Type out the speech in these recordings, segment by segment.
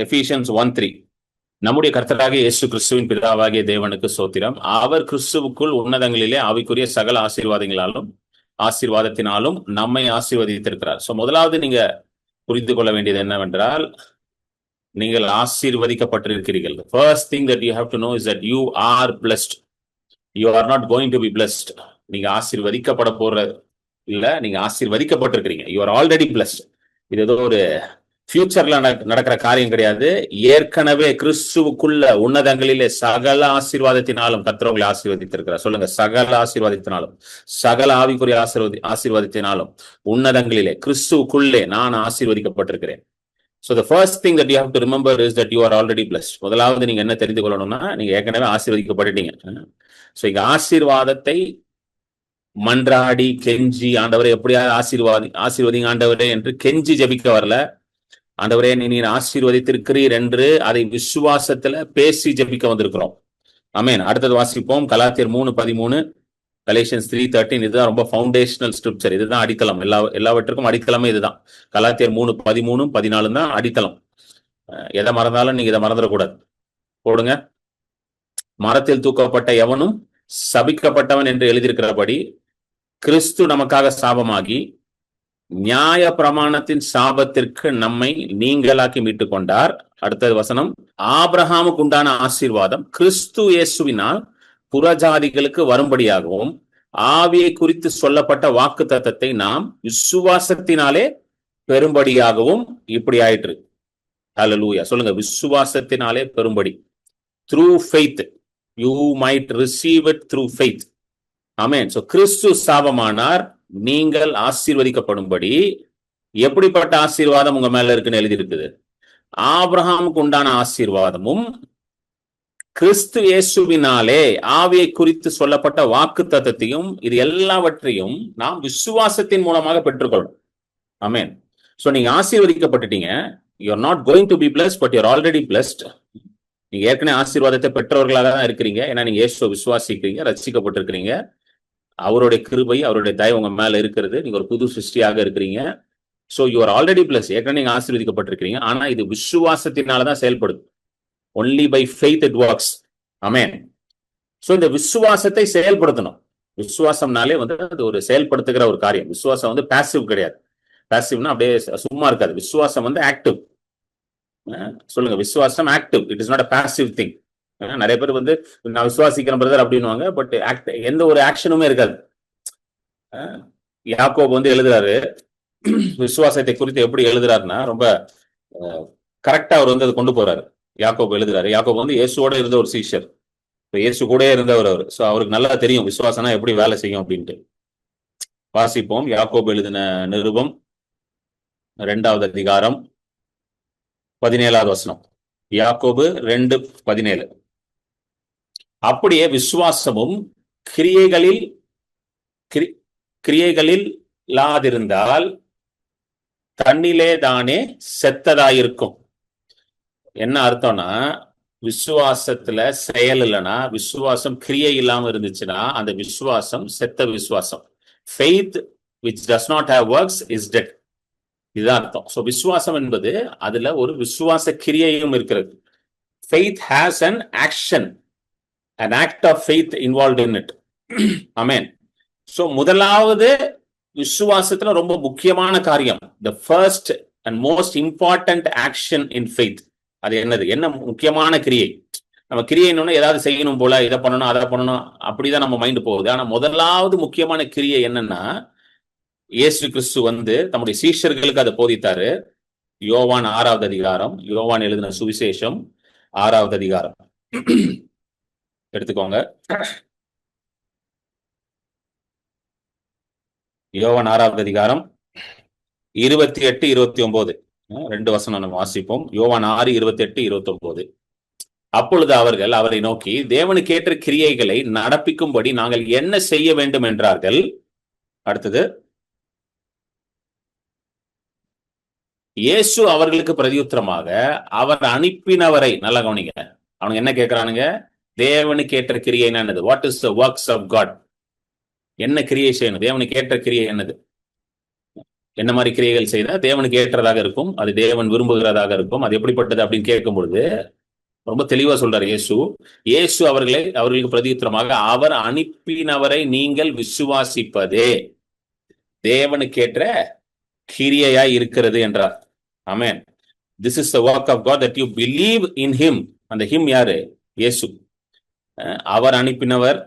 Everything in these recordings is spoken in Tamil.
எபிஷியன்ஸ் 1:3. நம்முடைய கர்த்தராகிய இயேசு கிறிஸ்துவின் பிதாவாகிய தேவனுக்கு ஸ்தோத்திரம். அவர் கிறிஸ்துவுக்குள் உன்னதங்களிலே ஆவிக்குரிய சகல ஆசீர்வாதத்தினாலும் நம்மை ஆசீர்வதித்திருக்கிறார். சோ முதலாவது நீங்க புரிந்து கொள்ள வேண்டியது என்னவென்றால், நீங்கள் ஆசீர்வதிக்கப்பட்டிருக்கிறீர்கள். First thing that you have to know is that you are blessed. You are not going to be blessed. நீங்க ஆசீர்வதிக்கப்பட போற இல்ல, நீங்க ஆசீர்வதிக்கப்பட்டிருக்கிறீங்க. You are already blessed. இது ஏதோ ஒரு ஃபியூச்சர்ல நடக்கிற காரியம் கிடையாது. ஏற்கனவே கிறிஸ்துவுக்குள்ள உன்னதங்களிலே சகல ஆசீர்வாதத்தினாலும் கர்த்தர் ஆசீர்வதித்திருக்கிறார். சொல்லுங்க, சகல ஆசீர்வாதத்தினாலும், சகல ஆவிக்குரிய ஆசீர்வாதத்தினாலும் உன்னதங்களிலே கிறிஸ்துவுக்குள்ளே நான் ஆசீர்வதிக்கப்பட்டிருக்கிறேன். So the first thing that you have to remember is that you are already blessed. முதலாவது நீங்க என்ன தெரிந்து கொள்ளணும்னா, நீங்க ஏற்கனவே ஆசீர்வதிக்கப்பட்டுட்டீங்க. சோ இங்க ஆசீர்வாதத்தை மன்றாடி கெஞ்சி, ஆண்டவரே எப்படியாவது ஆசீர்வதிங்க ஆண்டவரே என்று கெஞ்சி ஜபிக்க வரல. ஆண்டவரே நீர் ஆசீர்வதித்திருக்கிறீர் என்று அதை விசுவாசத்துல பேசி ஜபிக்க வந்திருக்கிறோம். ஆமென். அடுத்தது வாசிப்போம். கலாத்தியர் 3:13, கலேஷியன்ஸ் 3:13. இதுதான் ரொம்ப ஃபவுண்டேஷனல் ஸ்கிரிப்சர். இதுதான் அடித்தளம். எல்லாவற்றுக்கும் அடித்தளமே இதுதான். கலாத்தியர் 3:13, 14 தான் அடித்தளம். எதை மறந்தாலும் நீங்க இதை மறந்துடக்கூடாது. போடுங்க. மரத்தில் தூக்கப்பட்ட எவனும் சபிக்கப்பட்டவன் என்று எழுதியிருக்கிறபடி கிறிஸ்து நமக்காக சாபமாகி நியாய பிரமாணத்தின் சாபத்திற்கு நம்மை நீங்களாக்கி மீட்டுக் கொண்டார். அடுத்தது வசனம், ஆபிரகாமுக்கு உண்டான ஆசீர்வாதம் கிறிஸ்து இயேசுவினால் புறஜாதிகளுக்கு வரும்படியாகவும் ஆவியை குறித்து சொல்லப்பட்ட வாக்கு தத்தத்தை நாம் விசுவாசத்தினாலே பெரும்படியாகவும் இப்படி ஆயிற்று. ஹல்லேலூயா. சொல்லுங்க, விசுவாசத்தினாலே பெரும்படி. Through faith you might receive it through faith. Amen. So கிறிஸ்து சாபமானார், நீங்கள் ஆசீர்வதிக்கப்படும்படி. எப்படிப்பட்ட ஆசீர்வாதம் உங்க மேல இருக்குன்னு எழுதி இருக்குது? ஆபிரகாமுக்கு உண்டான ஆசீர்வாதமும் கிறிஸ்து இயேசுவினாலே ஆவியை குறித்து சொல்லப்பட்ட வாக்கு தத்தத்தையும், இது எல்லாவற்றையும் நாம் விசுவாசத்தின் மூலமாக பெற்றுக்கொள்ளணும். ஆமென். சோ நீங்க ஆசீர்வதிக்கப்பட்டுட்டீங்க. You are not going to be blessed, but you are already blessed. நீங்க ஏற்கனவே ஆசீர்வாதத்தை பெற்றவர்களாக தான் இருக்கிறீங்க. ஏன்னா நீங்க இயேசுவை விசுவாசிக்கிறீங்க, ரட்சிக்கப்பட்டிருக்கிறீங்க. அவருடைய கிருபை, அவருடைய தயவு உங்க மேல இருக்கிறது. நீங்க ஒரு புது சிருஷ்டியாக இருக்கிறீங்க. So you are already bless. ஏற்கனவே நீங்க ஆசீர்வதிக்கப்பட்டிருக்கிறீங்க. ஆனா இது விசுவாசத்தினாலதான் செயல்படுது. Only by faith it works. ஆமென். சோ இந்த விசுவாசத்தை செயல்படுத்தணும். விசுவாசம்னாலே அது ஒரு செயல்படுத்துகிற ஒரு காரியம். விசுவாசம் பாசிவ் கிடையாது. பாசிவ்னா அப்படியே சும்மா இருக்காது. விசுவாசம் ஆக்டிவ். சொல்லுங்க, விசுவாசம் active. It is not a passive thing. நிறைய பேர் நான் விசுவாசிக்கிறேன் பிரதர் அப்படின்னுவாங்க, பட் எந்த ஒரு ஆக்ஷனுமே இருக்காது. யாக்கோபு எழுதுறாரு, விசுவாசத்தை குறித்து எப்படி எழுதுறாருன்னா ரொம்ப கரெக்டா அவர் அதை கொண்டு போறாரு. யாக்கோபு எழுதுறாரு. யாக்கோபு இயேசுவோட இருந்த ஒரு சீஷர். இயேசு கூட இருந்தவர் அவர். சோ அவருக்கு நல்லா தெரியும் விசுவாசம்னா எப்படி வேலை செய்யும் அப்படின்ட்டு. வாசிப்போம். யாக்கோபு எழுதின நிருபம் 2வது அதிகாரம் 17வது வசனம். யாக்கோபு 2:17. அப்படியே விசுவாசமும் கிரியைகளில் இல்லாதிருந்தால் தன்னிலே தானே செத்ததாயிருக்கும். என்ன அர்த்தம்னா, விசுவாசத்துல செயல் இல்லைன்னா, விசுவாசம் கிரியை இல்லாம இருந்துச்சுன்னா அந்த விசுவாசம் செத்த விசுவாசம். Faith which does not have works is dead. இதுதான் அர்த்தம். சோ விசுவாசம் என்பது அதுல ஒரு விசுவாச கிரியையும் இருக்கிறது. Faith has an action, an act of faith involved in it. Amen. So முதலாவது விசுவாசத்துல ரொம்ப முக்கியமான காரியம், the first and most important action in faith, அது என்னது? என்ன முக்கியமான கிரியை? நம்ம கிரியைன்னு ஏதாவது செய்யணும் போல, இதை பண்ணணும் அதை பண்ணணும் அப்படிதான் நம்ம மைண்ட் போகுது. ஆனா முதலாவது முக்கியமான கிரியை என்னன்னா, இயேசு கிறிஸ்து தம்முடைய சீஷர்களுக்கு அதை போதித்தாரு. யோவான் 6வது அதிகாரம், யோவான் எழுதின சுவிசேஷம் 6வது அதிகாரம் எடுத்துக்கோங்க. யோவான் 6வது அதிகாரம் 28, 29 2 வசனம் நம்ம வாசிப்போம். யோவான் 6, 28, 29. அப்பொழுது அவர்கள் அவரை நோக்கி, தேவனுக்கு ஏற்ற கிரியைகளை நடப்பிக்கும்படி நாங்கள் என்ன செய்ய வேண்டும் என்றார்கள். அடுத்தது, இயேசு அவர்களுக்கு பிரதியுத்தரமாக அவர் அனுப்பினவரை, நல்லா கவனிங்க, அவனுங்க என்ன கேட்கிறானுங்க? தேவனுக்கு ஏற்ற கிரியை என்னது? What is the works of God? என்ன கிரியை செய்யணும்? தேவனுக்கு ஏற்ற கிரியை என்னது? என்ன மாதிரி கிரியைகள் செய்தா தேவனுக்கு ஏற்றதாக இருக்கும், அது தேவன் விரும்புகிறதாக இருக்கும், அது எப்படிப்பட்டது அப்படின்னு கேட்கும் பொழுது ரொம்ப தெளிவா சொல்றாரு இயேசு. இயேசு அவர்களுக்கு பிரதியுத்தரமாக, அவர் அனுப்பினவரை நீங்கள் விசுவாசிப்பதே தேவனுக்கேற்ற கிரியையாய் இருக்கிறது என்றார். Amen. This is the work of God that you believe in him. அந்த ஹிம் யாரு? இயேசு. அவர் அனுப்பினவர்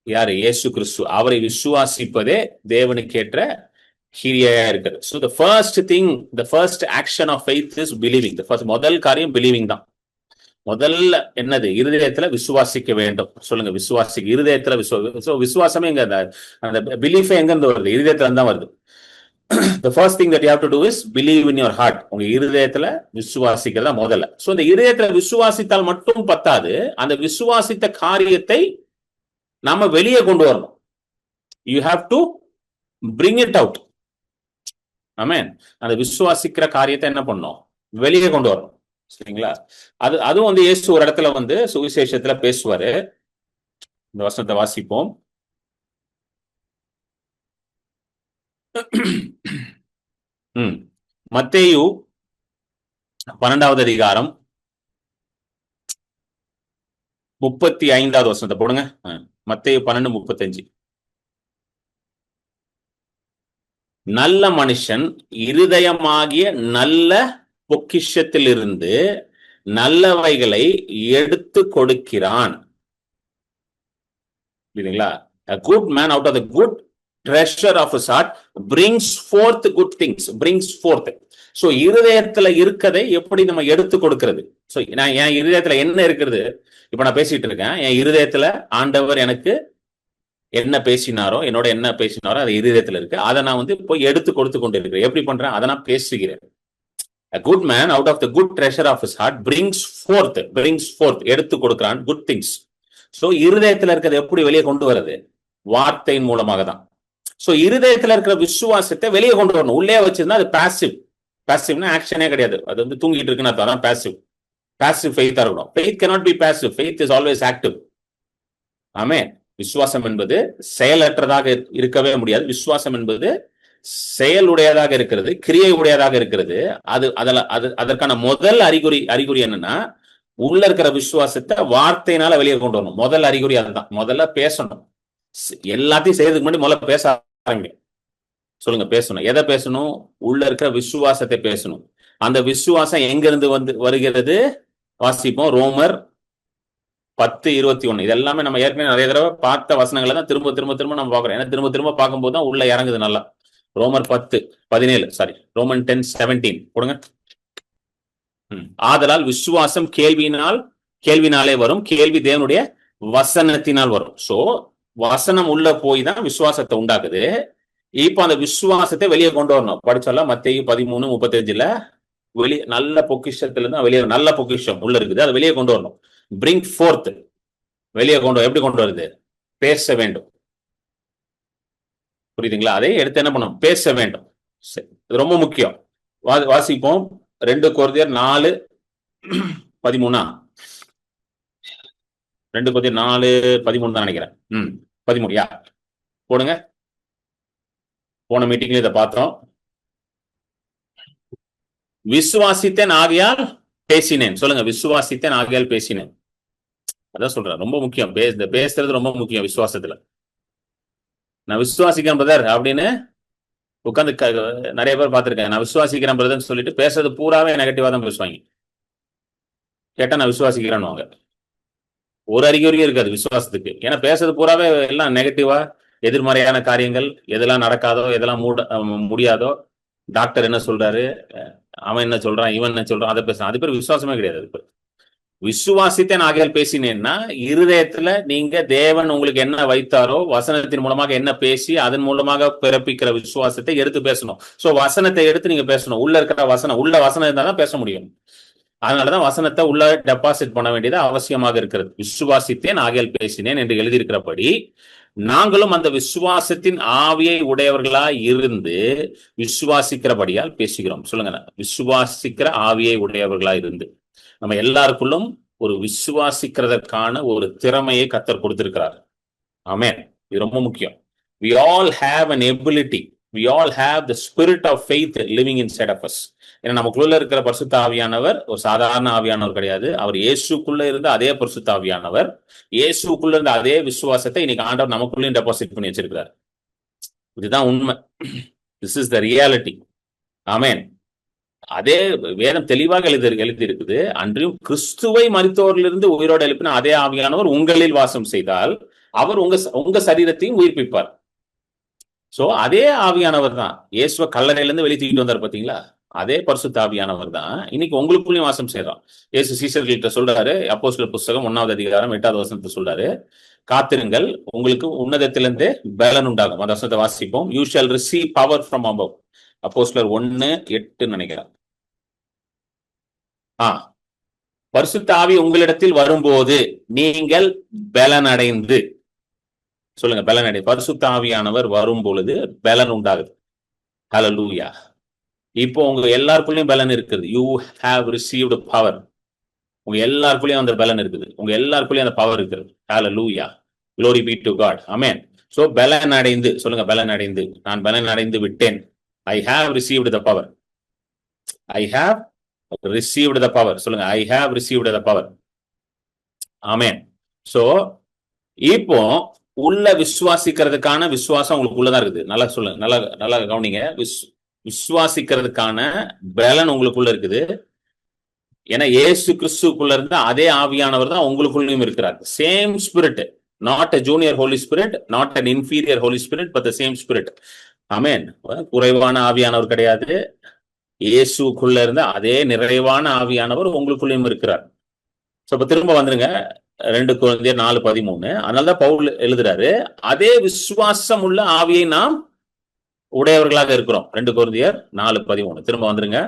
யாரு? இயேசு கிறிஸ்து. அவரை விசுவாசிப்பதே தேவனுக்கேற்ற கிரியையா இருக்கிறது. So the first thing, the first action of faith is believing. The first முதல் காரியம் பிலீவிங் தான். முதல்ல என்னது? இருதயத்துல விசுவாசிக்க வேண்டும். சொல்லுங்க, விசுவாசிக்க. இருதயத்துல விசுவாசமே எங்க? அந்த பிலீஃப் எங்க இருந்து வருது? இருதயத்துல தான் வருது. The first thing that you have to do is believe in your heart. உங்க இருதயத்துல விசுவாசிக்கிறதா முதல்ல. சோ இந்த இருதயத்துல விசுவாசித்தால் மட்டும் பத்தாது, அந்த விசுவாசித்த காரியத்தை நாம வெளியே கொண்டு வரணும். You have to bring it out. ஆமென். அந்த விசுவாசிக்கிற காரியத்தை என்ன பண்ணணும்? வெளியே கொண்டு வரணும். சரிங்களா? அதுவும் வந்து இயேசு ஒரு இடத்துல வந்து சுவிசேஷத்துல பேசுவாரு. இந்த வசனத்தை வாசிப்போம். மத்தேயு 12வது அதிகாரம் 35வது வசனத்தை போடுங்க. மத்தேயு 12:35. நல்ல மனுஷன் இருதயமாகிய நல்ல பொக்கிஷத்திலிருந்து நல்லவைகளை எடுத்து கொடுக்கிறான். இல்லைங்களா? A good man out of the good treasure of his heart brings forth good things. Brings forth. So இருதயத்துல இருக்கதை எப்படி நம்ம எடுத்து கொடுக்கிறது? சோ நான் என் இருதயத்துல என்ன இருக்கிறது? இப்ப நான் பேசிட்டு இருக்கேன். என் இருதயத்துல ஆண்டவர் எனக்கு என்ன பேசினாரோ, என்னோட என்ன பேசினாரோ அது இருதயத்துல இருக்கு. அதை நான் வந்து போய் எடுத்து கொடுத்து கொண்டு இருக்கிறேன். எப்படி பண்றேன்? அதை நான் பேசுகிறேன். A good man out of the good treasure of his heart brings forth எடுத்து கொடுக்கிறான் good things. சோ இருதயத்துல இருக்கிறது எப்படி வெளியே கொண்டு வருது? வார்த்தையின் மூலமாக தான். சோ இருதயத்துல இருக்கிற விசுவாசத்தை வெளியே கொண்டு வரணும். உள்ளே வச்சிருந்தா அது பாசிவ்னா ஆக்ஷனே கிடையாது. அது வந்து தூங்கிட்டு இருக்குன்னு அதான் பாசிவ் ஃபெய்த்தா இருக்கணும். Faith cannot be passive. Faith is always active. ஆமென். விசுவாசம் என்பது செயலற்றதாக இருக்கவே முடியாது. விசுவாசம் என்பது செயலுடையதாக இருக்கிறது, கிரியை உடையதாக இருக்கிறது. அதற்கான முதல் அறிகுறி என்னன்னா, உள்ள இருக்கிற விசுவாசத்தை வார்த்தையினால வெளியே கொண்டு வரணும். முதல் அறிகுறி அதுதான். முதல்ல பேசணும். எல்லாத்தையும் செய்யறதுக்கு முன்னாடி முதல்ல பேச ஆரம்பிங்க. சொல்லுங்க, பேசணும். எதை பேசணும்? உள்ள இருக்கிற விசுவாசத்தை பேசணும். அந்த விசுவாசம் எங்க இருந்து வந்து வருகிறது? வாசிப்போம். ரோமர் 10:21. இதெல்லாமே நம்ம ஏற்கனவே நிறைய தடவை பார்த்த வசனங்களை தான் திரும்ப நம்ம பார்க்கிறோம். ஏன்னா திரும்ப பார்க்கும்போது தான் உள்ள இறங்குது நல்லா. ரோமர் 10:17. ரோமன் 10:17 கொடுங்க. ஆதலால் விசுவாசம் கேள்வினாலே வரும், கேள்வி தேவனுடைய வசனத்தினால் வரும். சோ வசனம் உள்ள போய் தான் விசுவாசத்தை உண்டாக்குது. இப்ப அந்த விசுவாசத்தை வெளியே கொண்டு வரணும். படிச்சோம்ல மத்தேயு 13:35. வெளியே நல்ல பொக்கிஷத்துல தான் வெளியே, நல்ல பொக்கிஷம் உள்ள இருக்குது, அதை வெளியே கொண்டு வரணும். Bring fourth. வெளியே எப்படி கொண்டு வருது? பேச வேண்டும். புரியுதுங்களா? அதை எடுத்து என்ன பண்ணணும்? பேச வேண்டும். இது ரொம்ப முக்கியம். வாசிப்போம். 2 கொரிந்தியர் 4:13. 2 கொரிந்தியர் 4:13 தான் நினைக்கிறேன். 13 போடுங்க. போன மீட்டிங்ல இதை பார்த்தோம். விசுவாசித்தேன் ஆகையால் பேசினேன். சொல்லுங்க, விசுவாசித்தேன் ஆகையால் பேசினேன். அதான் சொல்றேன், ரொம்ப முக்கியம். பேசுறது ரொம்ப முக்கியம் விசுவாசத்துல. நான் விசுவாசிக்கிறேன் பிரதர் அப்படின்னு உட்காந்து நிறைய பேர் பார்த்திருக்கேன். நான் விசுவாசிக்கிறேன் பிரதர்ன்னு சொல்லிட்டு பேசுறது பூராவே நெகட்டிவா தான் பேசுவாங்க. கேட்டா நான் விசுவாசிக்கிறேன்னு வாங்க. ஒரு அறிகுறியும் இருக்காது விசுவாசத்துக்கு. ஏன்னா பேசுறது பூராவே எல்லாம் நெகட்டிவா, எதிர்மறையான காரியங்கள், எதெல்லாம் நடக்காதோ, எதெல்லாம் முடியாதோ, டாக்டர் என்ன சொல்றாரு, அவன் என்ன சொல்றான், இவன் என்ன சொல்றான், அதை பேசுறான். அது பேர் விசுவாசமே கிடையாது. அது பேர் விசுவாசித்தேன் ஆகையால் பேசினேன்னா, இருதயத்துல நீங்க தேவன் உங்களுக்கு என்ன வைத்தாரோ, வசனத்தின் மூலமாக என்ன பேசி அதன் மூலமாக பிறப்பிக்கிற விசுவாசத்தை எடுத்து பேசணும். சோ வசனத்தை எடுத்து நீங்க பேசணும். உள்ள இருக்கிற வசனம் இருந்தா தான் பேச முடியும். அதனாலதான் வசனத்தை உள்ள டெபாசிட் பண்ண வேண்டியது அவசியமாக இருக்கிறது. விசுவாசித்தேன் ஆகையால் பேசினேன் என்று எழுதியிருக்கிறபடி நாங்களும் அந்த விசுவாசத்தின் ஆவியை உடையவர்களாய் இருந்து விசுவாசிக்கிறபடியால் பேசுகிறோம். சொல்லுங்க, விசுவாசிக்கிற ஆவியை உடையவர்களாய் இருந்து. நம்ம எல்லாருக்குள்ளும் ஒரு விசுவாசிக்கிறதற்கான ஒரு திறமையை கர்த்தர் கொடுத்திருக்கிறார். ஆமென். இது ரொம்ப முக்கியம். We all have an ability. we all have the spirit of faith living inside of us. ஏன்னா நமக்குள்ள இருக்கிற பரிசுத்த ஆவியானவர் ஒரு சாதாரண ஆவியானவர் கிடையாது. அவர் இயேசுக்குள்ள இருந்த அதே பரிசுத்த ஆவியானவர், இயேசுக்குள்ள இருந்த அதே விசுவாசத்தை இன்னைக்கு ஆண்டவர் நமக்குள்ளேயும் டெபாசிட் பண்ணி வச்சிருக்கிறார். இதுதான் உண்மை. This is the reality. Amen. அதே வேதம் தெளிவாக எழுதி இருக்குது. அன்றியும் கிறிஸ்துவை மரித்தோரிலிருந்து உயிரோடு எழுப்பின அதே ஆவியானவர் உங்களில் வாசம் செய்தால் அவர் உங்க சரீரத்தையும் உயிர்ப்பிப்பார். சோ அதே ஆவியானவர் தான் இயேசுவை கல்லறையிலிருந்து வெளியே தூக்கிட்டு வந்தார் பாத்தீங்களா, அதே பரிசுத்த ஆவியானவர் தான் இன்னைக்கு உங்களுக்குள்ளயும் வாசம் செய்யறோம். இயேசு சீஷர்கள்ட்ட சொல்றாரு, அப்போஸ்தலர் புஸ்தகம் 1வது அதிகாரம் 8வது வசனத்தை சொல்றாரு, காத்திருங்கள் உங்களுக்கு உன்னதத்திலிருந்தே பலன் உண்டாகும். அந்த வசனத்தை வாசிப்போம். You shawl receive power from above. அப்போஸ்தலர் 1:8 நினைக்கிறேன். பரிசுத்த ஆவி உங்களிடத்தில் வரும்போது நீங்கள் பலன் அடைந்து, சொல்லுங்க பலன் அடை. பரிசுத்த ஆவியானவர் வரும் பொழுது பலன் உண்டாகுது. ஹல்லேலூயா. இப்போ உங்க எல்லாருக்குள்ளயும் பலன் இருக்குது. You have received power. உங்க எல்லாருக்குள்ளயும் அந்த பலன் இருக்குது. உங்க எல்லாருக்குள்ளயும் அந்த பவர் இருக்குது. ஹல்லேலூயா. Glory be to God. Amen. So பலன் அடைந்து, சொல்லுங்க பலன் அடைந்து. நான் பலன் அடைந்து விட்டேன். I have received the power. I have received the power. சொல்லுங்க I have received the power. Amen. So இப்போ உள்ள விசுவாசிக்கிறதுக்கான விசுவாசம் உங்களுக்கு உள்ளதான் இருக்குது. நல்லா சொல்லுங்க, நல்லா கவனிங்க. விசுவாசிக்கிறதுக்கான பலன் உங்களுக்குள்ள இருக்குது. ஏன்னா இயேசு கிறிஸ்துக்குள்ள இருந்த அதே ஆவியானவர் தான் உங்களுக்குள்ளயும் இருக்கிறார். Same spirit, not a junior holy spirit, not an inferior holy spirit, but the same spirit. ஆமென். குறைவான ஆவியானவர் கிடையாது. இயேசுக்குள்ள இருந்த அதே நிறைவான ஆவியானவர் உங்களுக்குள்ளயும் இருக்கிறார். சோ இப்ப திரும்ப வந்துருங்க 2 கொரிந்தியர் 4:13. அதனாலதான் பவுல் எழுதுறாரு, அதே விசுவாசம் உள்ள ஆவியை நாம் உடையவர்களாக இருக்கிறோம். 2 கொரிந்தியர் 4:13. திரும்ப வந்துருங்க.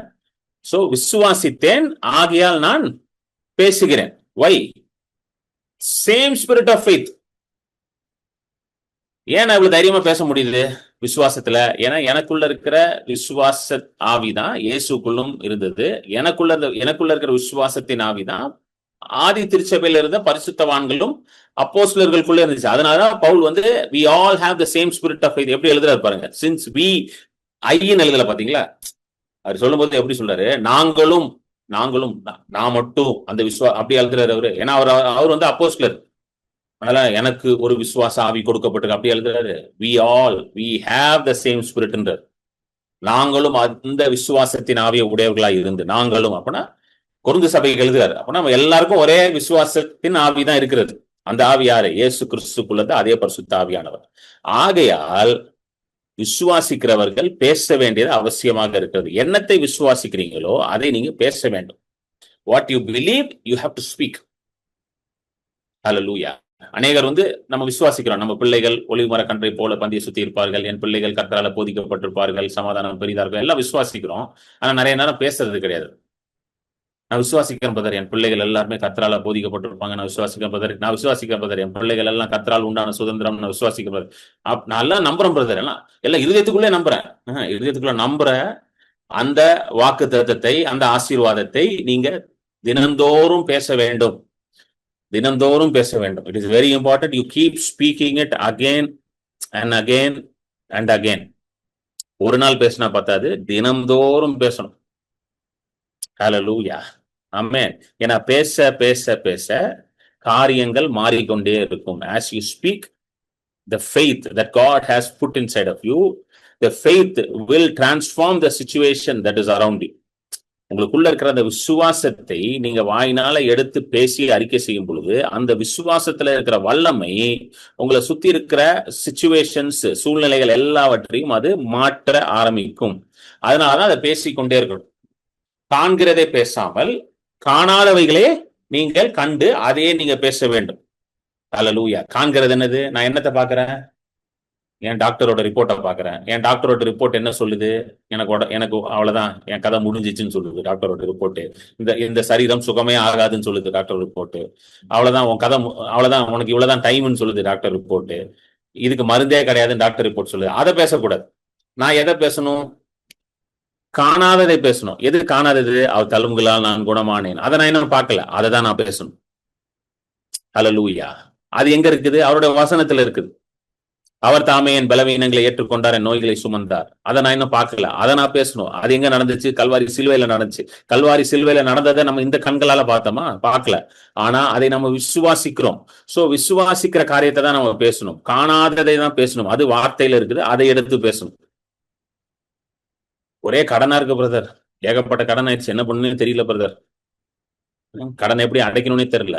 சோ விசுவாசித்தேன் ஆகையால் நான் பேசுகிறேன். Why? Same spirit of faith. ஏன் இவ்வளவு தைரியமா பேச முடியுது விசுவாசத்துல? ஏன்னா எனக்குள்ள இருக்கிற விசுவாச ஆவிதான் இயேசுக்குள்ளும் இருந்தது. எனக்குள்ள இருக்கிற விசுவாசத்தின் ஆவிதான் ஆதி திருச்சபையில இருந்த பரிசுத்தவான்களும் அப்போஸ்தலர்களுக்குள்ள இருந்துச்சு. அதனாலதான் Pavul we all have the same spirit of faith. எப்படி எழுதுறாரு பாருங்க. since we ஐயின் எழுதல பாத்தீங்களா, அவர் சொல்லும் எப்படி சொல்றாரு, நாங்களும் நான் மட்டும் அந்த அப்படி எழுதுறாரு அவரு. ஏன்னா அவர் அப்போஸ்தலர். அதனால எனக்கு ஒரு விசுவாச ஆவி கொடுக்கப்பட்டிருக்கு அப்படி எழுதுறாரு. we have the same spirit என்றார். நாங்களும் அந்த விசுவாசத்தின் ஆவியை உடையவர்களா இருந்து, நாங்களும் அப்படின்னா கொரிந்து சபைக்கு எழுதுறாரு. அப்படின்னா நம்ம எல்லாருக்கும் ஒரே விசுவாசத்தின் ஆவி தான் இருக்கிறது. அந்த ஆவி யாரு? இயேசு கிறிஸ்துக்குள்ளது அதே பரிசுத்த ஆவியானவர். ஆகையால் விசுவாசிக்கிறவர்கள் பேச வேண்டியது அவசியமாக இருக்கிறது. என்னத்தை விசுவாசிக்கிறீங்களோ அதை நீங்க பேச வேண்டும். What you believe you have to speak. Hallelujah. அநேகர் நம்ம விசுவாசிக்கிறோம், நம்ம பிள்ளைகள் ஒளிமர கன்றை போல பந்தியை சுத்தி இருப்பார்கள், என் பிள்ளைகள் கர்த்தரால போதிக்கப்பட்டிருப்பார்கள், சமாதானம் பெரிதார்கள், எல்லாம் விசுவாசிக்கிறோம். ஆனா நிறைய நேரம் பேசுறது கிடையாது. நான் விசுவாசிக்கிறேன் பதர், என் பிள்ளைகள் எல்லாருமே கர்த்தரால போதிக்கப்பட்டிருப்பாங்க, நான் விசுவாசிக்கிறேன் பதர், என் பிள்ளைகள் எல்லாம் கர்த்தரால் உண்டான சுதந்திரம், நான் விசுவாசிக்கிறேன் பதர். நான் எல்லாம் நம்புறேன் பிரதர், எல்லாம் இருதயத்துக்குள்ளே நம்புறேன். இருதயத்துக்குள்ள நம்புற அந்த வாக்கு தத்தத்தை, அந்த ஆசீர்வாதத்தை நீங்க தினந்தோறும் பேச வேண்டும். தினந்தோறும் பேச வேண்டும். It is very important. You keep speaking it again and again and again. ஒரு நாள் பேசினா பத்தாது, தினந்தோறும் பேசணும். ஹல்லேலூயா. ஆமென். ஏன்னா பேச பேச பேச காரியங்கள் மாறிக்கொண்டே இருக்கும். as you speak, the faith that God has put inside of you, the faith will transform the situation that is around you. உங்களுக்குள்ள இருக்கிற அந்த விசுவாசத்தை நீங்க வாயினால எடுத்து பேசி அறிக்கை செய்யும் பொழுது அந்த விசுவாசத்துல இருக்கிற வல்லமை உங்களை சுத்தி இருக்கிற சிச்சுவேஷன்ஸ், சூழ்நிலைகள் எல்லாவற்றையும் அது மாற்ற ஆரம்பிக்கும். அதனாலதான் அதை பேசிக்கொண்டே இருக்கணும். காண்கிறதை பேசாமல் காணாதவைகளே நீங்கள் கண்டு அதையே நீங்க பேச வேண்டும். ஹல்லேலூயா. காண்கிறது என்னது? நான் என்னத்தை பாக்குறேன்? என் டாக்டரோட ரிப்போர்ட்டை பாக்குறேன். என் டாக்டரோட ரிப்போர்ட் என்ன சொல்லுது? எனக்கு அவ்வளவுதான், என் கதை முடிஞ்சிச்சுன்னு சொல்லுது டாக்டரோட ரிப்போர்ட். இந்த சரீரம் சுகமே ஆகாதுன்னு சொல்லுது டாக்டர் ரிப்போர்ட். அவ்வளவுதான், உன் கதை அவ்வளவுதான், உனக்கு இவ்வளவுதான் டைம்னு சொல்லுது டாக்டர் ரிப்போர்ட். இதுக்கு மருந்தே கிடையாதுன்னு டாக்டர் ரிப்போர்ட் சொல்லுது. அதை பேசக்கூடாது. நான் எதை பேசணும்? காணாததை பேசணும். எது காணாதது? அவர் தழும்புகளால் நான் குணமானேன். அதை நான் இன்னும் பார்க்கல, அதை தான் நான் பேசணும். ஹல்லேலூயா. அது எங்க இருக்குது? அவருடைய வசனத்துல இருக்குது. அவர் தாமே என் பலவீனங்களை ஏற்றுக்கொண்டார், என் நோய்களை சுமந்தார். அதை நான் இன்னும் பார்க்கல, அதை நான் பேசணும். அது எங்க நடந்துச்சு? கல்வாரி சிலுவையில நடந்துச்சு. கல்வாரி சிலுவையில நடந்ததை நம்ம இந்த கண்களால பார்த்தோமா? பார்க்கல. ஆனா அதை நம்ம விசுவாசிக்கிறோம். சோ விசுவாசிக்கிற காரியத்தை தான் நம்ம பேசணும், காணாததை தான் பேசணும். அது வார்த்தையில இருக்குது, அதை எடுத்து பேசணும். ஒரே கடனா இருக்கு பிரதர், ஏகப்பட்ட கடன் ஆயிடுச்சு, என்ன பண்ணுன்னு தெரியல பிரதர், கடனை எப்படி அடைக்கணும்னே தெரியல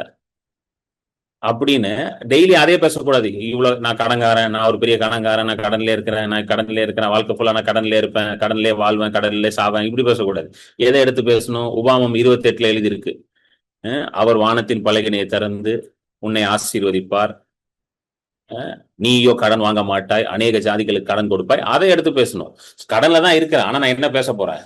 அப்படின்னு டெய்லி அதே பேசக்கூடாது. இவ்வளவு நான் கடன்காரன், நான் ஒரு பெரிய கடன்காரன், நான் கடன்ல இருக்கிறேன், வாழ்க்கை ஃபுல்லா நான் கடன்ல இருப்பேன், கடன்லே வாழ்வேன், கடன்லே சாவேன், இப்படி பேசக்கூடாது. எதை எடுத்து பேசணும்? உபாமம் 28 எழுதியிருக்கு. அவர் வானத்தின் பலகையை திறந்து உன்னை ஆசீர்வதிப்பார், நீயோ கடன் வாங்க மாட்டாய், அநேக ஜாதிகளுக்கு கடன் கொடுப்பாய். அதை எடுத்து பேசணும். கடன்ல தான் இருக்கிறேன், ஆனா நான் என்ன பேச போறேன்?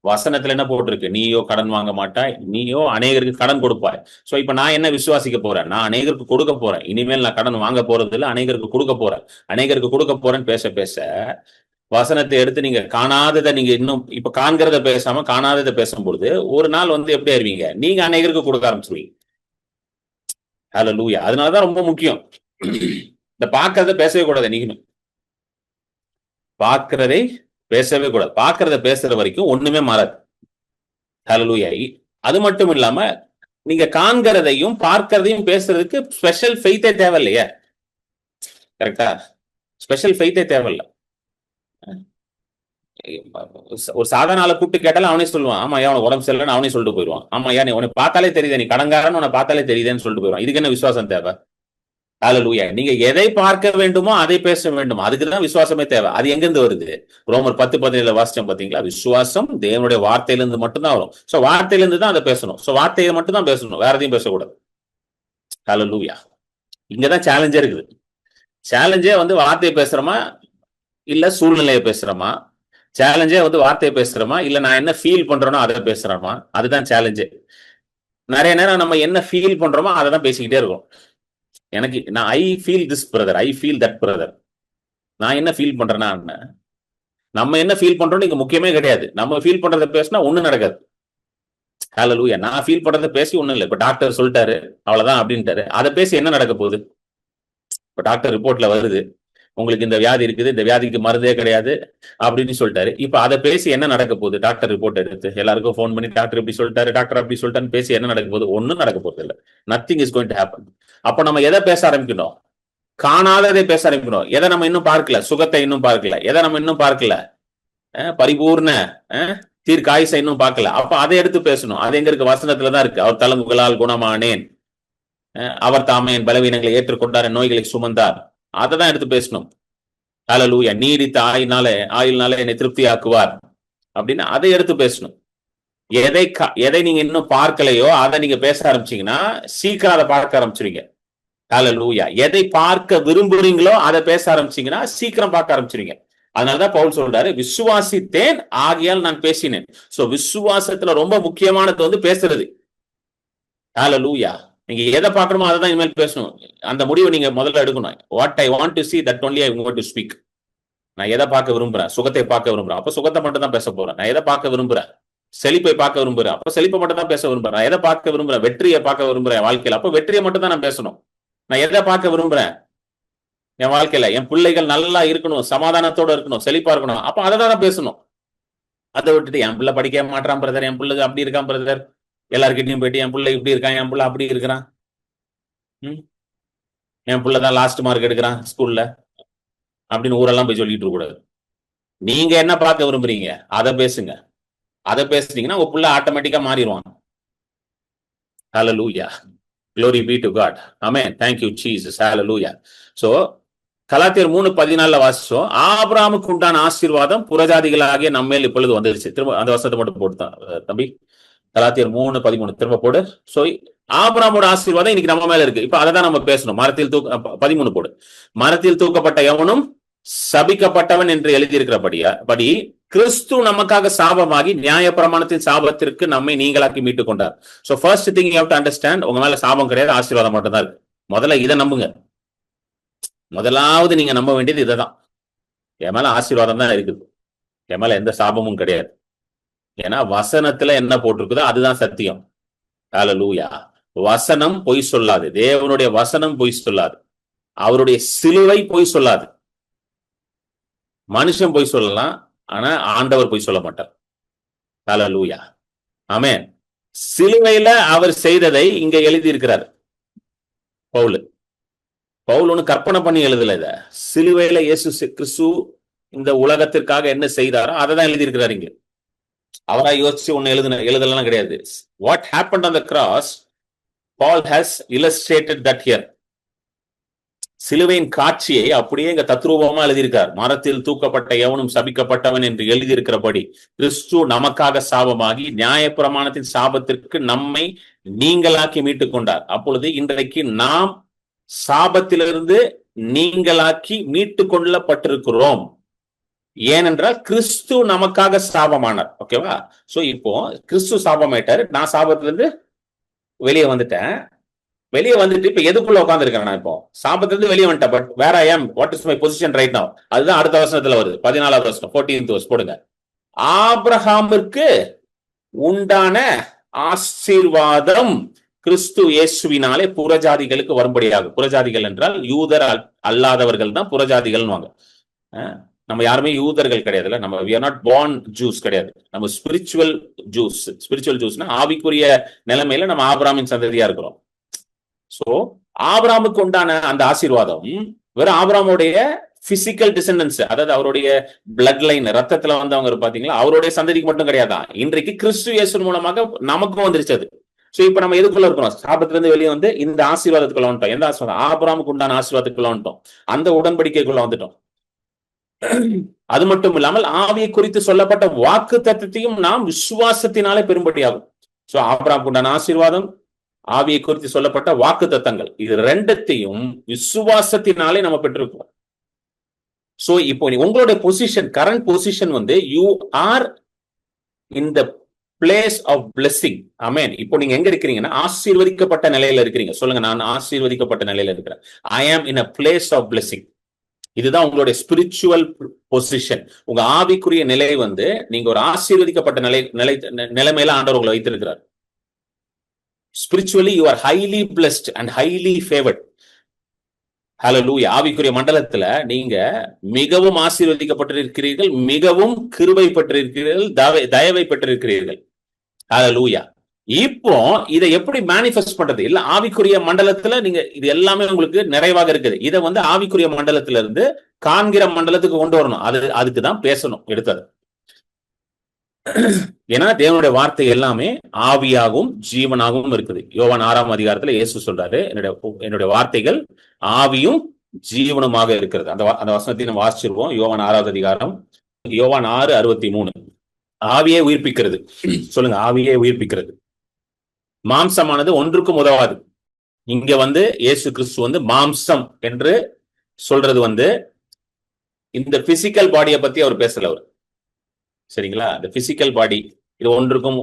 வசனத்துல என்ன போட்டிருக்கு? நீயோ கடன் வாங்க மாட்டாய், நீயோ அநேகருக்கு கடன் கொடுப்பாய். சோ இப்ப நான் என்ன விசுவாசிக்க போறேன்? நான் அநேகருக்கு கொடுக்க போறேன். இனிமேல் நான் கடன் வாங்க போறது இல்லை, அநேகருக்கு கொடுக்க போறேன். அநேகருக்கு கொடுக்க போறேன்னு பேச பேச வசனத்தை எடுத்து நீங்க காணாததை நீங்க இன்னும் இப்ப காண்கிறத பேசாம காணாததை பேசும்பொழுது ஒரு நாள் எப்படி ஆயிருவீங்க? நீங்க அநேகருக்கு கொடுக்க ஆரம்பிச்சிருவீங்க. ஹல்லேலூயா. அதனாலதான் ரொம்ப முக்கியம், இந்த பாக்குறத பேசவே கூடாது. நீங்களும் பாக்குறதை பேசவே கூடாது. பாக்குறத பேசுற வரைக்கும் ஒண்ணுமே மாறாது. ஹல்லேலூயா. அது மட்டும் இல்லாம நீங்க காண்கிறதையும் பார்க்கிறதையும் பேசுறதுக்கு ஸ்பெஷல் ஃபெய்த்தே தேவையில்லையே. கரெக்டா? ஸ்பெஷல் ஃபெய்த்தே தேவையில்ல. ஒரு சாதாரண ஆளை கூப்பிட்டு கேட்டாலும் அவனே சொல்லுவான், ஆமா ஏன் உடம்பு சரியில்லைன்னு அவனே சொல்லிட்டு போயிடுவான். ஆமா ஏன் உன்னை பார்த்தாலே தெரியுது, நீ கடன்காரன்னு உன்னை பார்த்தாலே தெரியுதுன்னு சொல்லிட்டு போயிடுவான். இதுக்கு என்ன விசுவாசம் தேவை? ஹல்லேலூயா. நீங்க எதை பார்க்க வேண்டுமோ அதை பேச வேண்டும், அதுக்குதான் விசுவாசமே தேவை. அது எங்கிருந்து வருது? ரோமர் 10:17 வாசிச்சோம் பாத்தீங்களா? விசுவாசம் தேவனுடைய வார்த்தையிலிருந்து மட்டும்தான் வரும். சோ வார்த்தையிலிருந்து தான் அதை பேசணும். சோ வார்த்தையை மட்டும் தான் பேசணும், வேற எதையும் பேசக்கூடாது. ஹல்லேலூயா. இங்கதான் சேலஞ்சே இருக்குது. சேலஞ்சே வார்த்தையை பேசுறோமா இல்ல சூழ்நிலையை பேசுறோமா? சேலஞ்சே வார்த்தையை பேசுறோமா இல்ல நான் என்ன ஃபீல் பண்றேனோ அதை பேசுறோமா? அதுதான் சேலஞ்சே. நிறைய நேரம் நம்ம என்ன ஃபீல் பண்றோமோ அதை தான் பேசிக்கிட்டே இருக்கோம். எனக்கு நான் I feel this brother, I feel that brother. நான் என்ன ஃபீல் பண்றேன்னா, நம்ம என்ன ஃபீல் பண்றோம் இங்க முக்கியமே கிடையாது. நம்ம ஃபீல் பண்றதை பேசினா ஒண்ணும் நடக்காது. ஹல்லேலூயா. நான் ஃபீல் பண்றதை பேசி ஒண்ணும் இல்லை. இப்ப டாக்டர் சொல்லிட்டாரு அவ்வளவுதான் அப்படின்ட்டாரு, அதை பேசி என்ன நடக்க போகுது? இப்ப டாக்டர் ரிப்போர்ட்ல வருது, உங்களுக்கு இந்த வியாதி இருக்குது, இந்த வியாதிக்கு மருந்தே கிடையாது அப்படின்னு சொல்லிட்டாரு. இப்ப அதை பேசி என்ன நடக்க போகுது? டாக்டர் ரிப்போர்ட் எடுத்து எல்லாருக்கும் போன் பண்ணி டாக்டர் இப்படி சொல்லிட்டாரு, டாக்டர் அப்படி சொல்லிட்டான்னு பேசி என்ன நடக்க போகுது? ஒன்னும் நடக்க போறது இல்லை. Nothing is going to happen. அப்ப நம்ம எதை பேச ஆரம்பிக்கணும்? காணாததை பேச ஆரம்பிக்கணும். எதை நம்ம இன்னும் பார்க்கல? சுகத்தை இன்னும் பார்க்கல. எதை நம்ம இன்னும் பார்க்கல? பரிபூர்ண தீர்க்காயுசை இன்னும் பார்க்கல. அப்ப அதை எடுத்து பேசணும். அது எங்க இருக்கு? வசனத்துலதான் இருக்கு. அவர் தழும்புகளால் குணமானேன், அவர் தாமே என் பலவீனங்களை ஏற்றுக்கொண்டார், நோய்களை சுமந்தார். அதை தான் எடுத்து பேசணும். ஹல்லேலூயா. நீடித்த ஆயுள்னால என்னை திருப்தி ஆக்குவார் அப்படின்னு அதை எடுத்து பேசணும். எதை நீங்க இன்னும் பார்க்கலையோ அதை நீங்க பேச ஆரம்பிச்சீங்கன்னா சீக்கிரம் அதை பார்க்க ஆரம்பிச்சிருங்க. ஹல்லேலூயா. எதை பார்க்க விரும்புறீங்களோ அதை பேச ஆரம்பிச்சீங்கன்னா சீக்கிரம் பார்க்க ஆரம்பிச்சிருங்க. அதனாலதான் பவுல் சொல்றாரு, விசுவாசித்தேன் ஆகையால் நான் பேசினேன். சோ விசுவாசத்துல ரொம்ப முக்கியமானது பேசுறது. ஹல்லேலூயா. நீங்க எதை பார்க்கணுமோ அதை தான் இனிமேல் பேசணும். அந்த முடிவை நீங்க முதல்ல எடுக்கணும். What I want to see, that only I want to speak. நான் எதை பார்க்க விரும்புறேன்? சுகத்தை பார்க்க விரும்புறேன், அப்ப சுகத்தை மட்டும் தான் பேச போறேன். நான் எதை பார்க்க விரும்புறேன்? செழிப்பை பார்க்க விரும்புறேன், அப்ப செழிப்பை மட்டும் தான் பேச விரும்புறேன். நான் எதை பார்க்க விரும்புறேன்? வெற்றியை பார்க்க விரும்புறேன் வாழ்க்கையில, அப்ப வெற்றியை மட்டும் தான் நான் பேசணும். நான் எதை பார்க்க விரும்புறேன்? என் வாழ்க்கையில என் பிள்ளைகள் நல்லா இருக்கணும், சமாதானத்தோட இருக்கணும், செழிப்பா இருக்கணும், அப்ப அதை தான் பேசணும். அதை விட்டுட்டு என் பிள்ளை படிக்க மாட்டான் பிரதர், என் பிள்ளை அப்படி இருக்கான் பிரதர், எல்லார்கிட்டையும் போயிட்டு என் பிள்ளை இப்படி இருக்கான், என் பிள்ளை அப்படி இருக்கிறான், என் பிள்ளைதான் லாஸ்ட் மார்க் எடுக்கிறான் ஸ்கூல்ல அப்படின்னு ஊரெல்லாம் போய் சொல்லிட்டு இருக்க கூடாது. நீங்க என்ன பார்க்க விரும்புறீங்க அதை பேசுங்க. அதை பேசுனீங்கன்னா உங்க பிள்ளை ஆட்டோமேட்டிக்கா மாறிடுவான். ஹல்லேலூயா. Glory be to God. Amen. Thank you Jesus. Hallelujah. So கலாத்தியர் 3:14 வாசிச்சோம். ஆபிரகாமுக்கு உண்டான ஆசீர்வாதம் புறஜாதிகளாகிய நம்மேல் இப்பொழுது வந்துருச்சு. திரும்ப அந்த வசனத்தை மட்டும் போட்டுதான் தம்பி. கலாத்தியர் 3:13 திரும்ப போடு. சோ ஆபிரகாமோட ஆசீர்வாதம் இன்னைக்கு நம்ம மேல இருக்கு. இப்ப அதை தான் நம்ம பேசணும். 13 போடு. மரத்தில் தூக்கப்பட்ட எவனும் சபிக்கப்பட்டவன் என்று எழுதியிருக்கிறபடி கிறிஸ்து நமக்காக சாபமாகி நியாயப்பிரமாணத்தின் சாபத்திற்கு நம்மை நீங்களாக்கி மீட்டுக் கொண்டார். So first thing you have to understand, உங்க மேல சாபம் கிடையாது, ஆசீர்வாதம் மட்டும் தான் இருக்கு. முதல்ல இதை நம்புங்க. முதலாவது நீங்க நம்ப வேண்டியது இதைதான். என் மேல ஆசீர்வாதம் தான் இருக்குது, என் மேல எந்த சாபமும் கிடையாது. ஏன்னா வசனத்துல என்ன போட்டிருக்குதோ அதுதான் சத்தியம். ஹல்லேலூயா. வசனம் பொய் சொல்லாது. தேவனுடைய வசனம் பொய் சொல்லாது. அவருடைய சிலுவை பொய் சொல்லாது. மனுஷன் போய் சொல்லலாம், ஆனா ஆண்டவர் போய் சொல்ல மாட்டார். ஹல்லேலூயா. ஆமென். சிலுவையில அவர் செய்ததை இங்க எழுதி இருக்கிறார் பவுல். பவுல் ஒண்ணு கற்பனை பண்ணி எழுதல. இத சிலுவையில இயேசு கிறிஸ்து இந்த உலகத்திற்காக என்ன செய்தாரோ அதை தான் எழுதி இருக்கிறார். இங்க அவரா யோசிச்சு ஒண்ணு எழுதலாம் கிடையாது. What happened on the cross, Paul has illustrated that here. சிலுவையின் காட்சியை அப்படியே இங்க தத்ரூபமா எழுதியிருக்கார். மரத்தில் தூக்கப்பட்ட எவனும் சபிக்கப்பட்டவன் என்று எழுதியிருக்கிறபடி கிறிஸ்து நமக்காக சாபமாகி நியாயப்பிரமாணத்தின் சாபத்திற்கு நம்மை நீங்களாக்கி மீட்டுக் கொண்டார். அப்பொழுது இன்றைக்கு நாம் சாபத்திலிருந்து நீங்களாக்கி மீட்டு கொள்ளப்பட்டிருக்கிறோம். ஏனென்றால் கிறிஸ்து நமக்காக சாபமானார். ஓகேவா? சோ இப்போ கிறிஸ்து சாபமாயிட்டாரு, நான் சாபத்திலிருந்து வெளியே வந்துட்டேன். வெளியே வந்துட்டு இப்ப எதுக்குள்ள உட்கார்ந்து இருக்கேன்? நான் இப்போ சாபத்திலிருந்து வெளியே வந்துட்டேன். பட் வேர் ஐ ஆம், what is my position right now? அதுதான் அடுத்த வசனத்துல வருது. 14வது வசனம், 14th verse போடுங்க. ஆபிரகாமிற்கு உண்டான ஆசீர்வாதம் கிறிஸ்து இயேசுவினாலே புறஜாதிகளுக்கு வரும்படியாகும். புறஜாதிகள் என்றால் யூதர் அல்லாதவர்கள் தான் புறஜாதிகள். நம்ம யாருமே யூதர்கள் கிடையாதுல்ல. நம்ம we are not born Jews கிடையாது. நம்ம ஸ்பிரிச்சுவல் ஜூஸ். ஸ்பிரிச்சுவல் ஜூஸ்னா ஆவிக்குரிய நிலைமையில நம்ம ஆபிரகாமின் சந்ததியா இருக்கிறோம். சோ ஆபிரகாமுக்கு உண்டான அந்த ஆசீர்வாதம் வெறும் ஆபிரகாமுடைய பிசிக்கல் டிசெண்டன்ஸ், அதாவது அவருடைய பிளட் லைன், ரத்தத்துல வந்தவங்க பாத்தீங்களா, அவருடைய சந்ததிக்கு மட்டும் கிடையாதான். இன்றைக்கு கிறிஸ்து இயேசு மூலமாக நமக்கும் வந்துருச்சு அது. சோ இப்ப நம்ம எதுக்குள்ள இருக்கிறோம்? சாபத்துல இருந்து வெளியே வந்து இந்த ஆசீர்வாதத்துக்குள்ள வந்துட்டோம். எந்த ஆசீர்வாதம்? ஆபிரகாமுக்கு உண்டான ஆசீர்வாதத்துக்குள்ள வந்துட்டோம். அந்த உடன்படிக்கைக்குள்ள வந்துட்டோம். அது மட்டும் இல்லாமல் ஆவியை குறித்து சொல்லப்பட்ட வாக்கு தத்தத்தையும் நாம் விசுவாசத்தினாலே பெரும்படியாகும். சோ ஆபிரகாமுக்கு உண்டான ஆசீர்வாதம், ஆவியை குறித்து சொல்லப்பட்ட வாக்கு தத்தங்கள், இது ரெண்டத்தையும் விசுவாசத்தினாலே நம்ம பெற்றிருக்கோம். சோ இப்போ உங்களுடைய பொசிஷன், கரண்ட் பொசிஷன் வந்து you are in the place of blessing. Amen. இப்போ நீங்க எங்க இருக்கிறீங்கன்னா ஆசீர்வதிக்கப்பட்ட நிலையில இருக்கிறீங்க. சொல்லுங்க, நான் ஆசீர்வதிக்கப்பட்ட நிலையில இருக்கிறேன். ஐ ஆம் இன் அ பிளேஸ் ஆஃப் பிளெஸிங். இதுதான் உங்களுடைய ஸ்பிரிச்சுவல் பொசிஷன். உங்க ஆவிக்குரிய நிலை வந்து நீங்க ஒரு ஆசீர்வதிக்கப்பட்ட நிலைமையில ஆண்டவர் உங்களை வைத்திருக்கிறார். Spiritually you are highly blessed and highly favoured. Hallelujah. ஆவிக்குரிய மண்டலத்துல நீங்க மிகவும் ஆசீர்வதிக்கப்பட்டிருக்கிறீர்கள், மிகவும் கிருபை பெற்றிருக்கிறீர்கள், தயவை பெற்றிருக்கிறீர்கள். ஹல்லேலூயா. இப்போ இதை எப்படி மேனிஃபெஸ்ட் பண்றது? இல்ல ஆவிக்குரிய மண்டலத்துல நீங்க இது எல்லாமே உங்களுக்கு நிறைவாக இருக்குது. இதை வந்து ஆவிக்குரிய மண்டலத்துல இருந்து காண்கிற மண்டலத்துக்கு கொண்டு வரணும். அதுக்குதான் பேசணும் எடுத்தது. ஏன்னா தேவனுடைய வார்த்தை எல்லாமே ஆவியாகவும் ஜீவனாகவும் இருக்குது. யோவான் 6ஆம் அதிகாரத்துல இயேசு சொல்றாரு, என்னுடைய வார்த்தைகள் ஆவியும் ஜீவனுமாக இருக்கிறது. அந்த வசனத்தை நம்ம வாசிச்சிருவோம். யோவான் 6வது அதிகாரம், யோவான் 6:63. ஆவியே உயிர்ப்பிக்கிறது. சொல்லுங்க, ஆவியே உயிர்ப்பிக்கிறது. மாம்சமானது ஒன்றுக்கும் உதவாது. இங்க வந்து இயேசு கிறிஸ்து வந்து மாம்சம் என்று சொல்றது வந்து இந்த பிசிக்கல் பாடியை பத்தி அவர் பேசல. அவர் சரிங்களா, இந்த பிசிக்கல் பாடி இது ஒன்றுக்கும்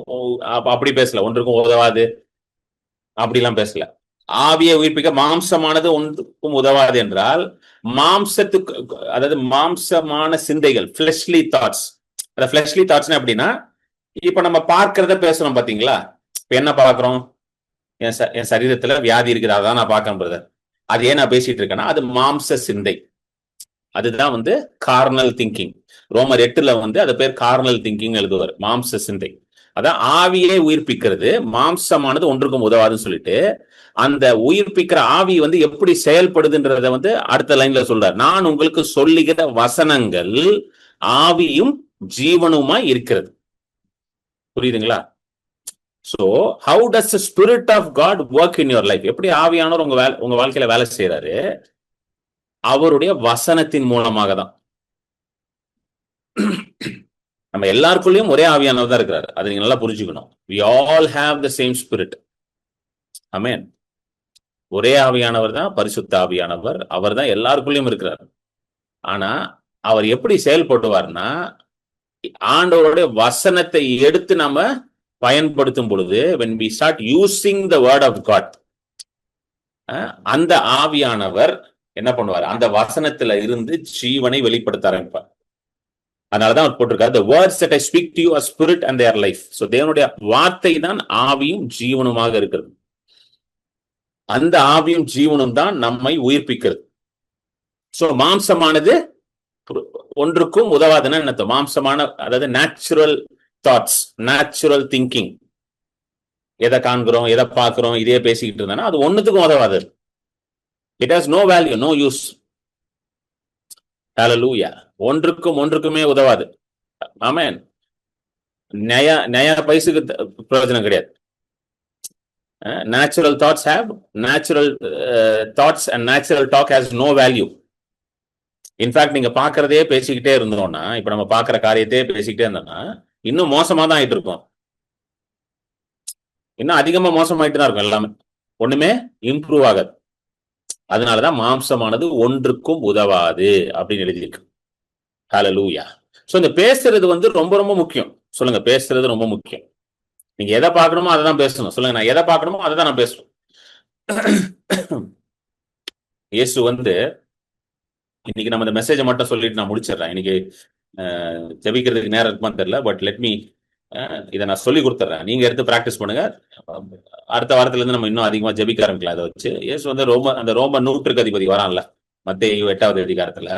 அப்படி பேசல, ஒன்றுக்கும் உதவாது அப்படிலாம் பேசல. ஆவியை உயிர்ப்பிக்க மாம்சமானது ஒன்றுக்கும் உதவாது என்றால் மாம்சத்துக்கு, அதாவது மாம்சமான சிந்தைகள், ஃபிளெஷ்லி தாட்ஸ். அந்த ஃபிளெஷ்லி தாட்ஸ்னா எப்படின்னா, இப்ப நம்ம பார்க்கறத பேசுறோம் பாத்தீங்களா. இப்ப என்ன பார்க்கிறோம்? என் சரீரத்துல வியாதி இருக்குது, அதான் நான் பார்க்கறேன் பிரதர். அது ஏன் நான் பேசிட்டு இருக்கேன்னா அது மாம்ச சிந்தை. அதுதான் வந்து கார்னல் திங்கிங். ரோமர் 8ல வந்து அது பேர் கார்னல் திங்கிங் எழுதுவார், மாம்ச சிந்தை. அதான் ஆவியை உயிர்ப்பிக்கிறது, மாம்சமானது ஒன்றுக்கும் உதவாதுன்னு சொல்லிட்டு அந்த உயிர்ப்பிக்கிற ஆவி வந்து எப்படி செயல்படுதுன்றத வந்து அடுத்த லைன்ல சொல்றார். நான் உங்களுக்கு சொல்லுகிற வசனங்கள் ஆவியும் ஜீவனுமா இருக்கிறது. புரியுதுங்களா? So how does the spirit of God work in your life? எப்படி ஆவியானவர் உங்க வாழ்க்கையில வேலை செய்யறாரு? அவருடைய வசனத்தின் மூலமாக தான். நம்ம எல்லாருக்குள்ளயும் ஒரே ஆவியானவர் தான் இருக்கிறாரு. அதை நீங்க நல்லா புரிஞ்சுக்கணும். We all have the same spirit. Amen. ஒரே ஆவியானவர் தான் பரிசுத்த ஆவியானவர். அவர் தான் எல்லாருக்குள்ளயும் இருக்கிறார். ஆனா அவர் எப்படி செயல்படுவார்னா, ஆண்டவருடைய வசனத்தை எடுத்து நம்ம பயன்படுத்தும் பொழுது, when we start using the word of God, அந்த ஆவியானவர் என்ன பண்ணுவார்? அந்த வசனத்துல இருந்து ஜீவனை வெளிப்படுத்த ஆரம்பிப்பார். அதனாலதான் அவர் போட்டிருக்காரு, the words that I speak to you are spirit and they are life. So தேவனுடைய வார்த்தை தான் ஆவியும் ஜீவனுமாக இருக்கிறது. அந்த ஆவியும் ஜீவனும் தான் நம்மை உயிர்ப்பிக்கிறது. சோ மாம்சமானது ஒன்றுக்கும் உதவாதுன்னா என்ன, மாம்சமான, அதாவது நேச்சுரல் தாட்ஸ், நேச்சுரல் திங்கிங், எதை காண்கிறோம் எதை பார்க்கிறோம் இதே பேசிக்கிட்டு இருந்தானா அது ஒன்னுத்துக்கும் உதவாது. It has no value, no use. Hallelujah. ஒன்றுக்குமே உதவாது. ஆமென். நயா பைசுக்கு பிரயோஜனம் கிடையாது. Natural thoughts have natural thoughts and natural talk has no value. In fact நீங்க பாக்குறதே பேசிக்கிட்டே இருந்தோம்னா, இப்ப நம்ம பாக்குற காரியத்தையே பேசிக்கிட்டே இருந்தோம்னா இன்னும் மோசமா தான் ஆயிட்டு இருக்கும். இன்னும் அதிகமா மோசமாயிட்டு தான் இருக்கும். எல்லாமே ஒண்ணுமே இம்ப்ரூவ் ஆகாது. அதனாலதான் மாம்சமானது ஒன்றுக்கும் உதவாது அப்படின்னு எழுதியிருக்கு. ஹல்லேலூயா. சோ இந்த பேசுறது வந்து ரொம்ப ரொம்ப முக்கியம். சொல்லுங்க, பேசுறது ரொம்ப முக்கியம். நீங்க எதை பார்க்கணுமோ அதை தான் பேசணும். சொல்லுங்க, நான் எதை பார்க்கணுமோ அதை தான் நான் பேசணும். இயேசு வந்து இன்னைக்கு நம்ம இந்த மெசேஜை மட்டும் சொல்லிட்டு நான் முடிச்சிடறேன். இன்னைக்கு ஜெபிக்கிறதுக்கு நேரம் இருக்குமான்னு தெரியல, பட் லெட் மீ இதை நான் சொல்லி கொடுத்துட்றேன். நீங்க எடுத்து பிராக்டிஸ் பண்ணுங்க. அடுத்த வாரத்துல இருந்து நம்ம இன்னும் அதிகமா ஜெபிக்க ஆரம்பிக்கலாம். அதை வச்சு இயேசு வந்து அந்த ரோம நூற்றுக்கு அதிபதி வரான்ல, மத்தேயு 8வது அதிகாரத்துல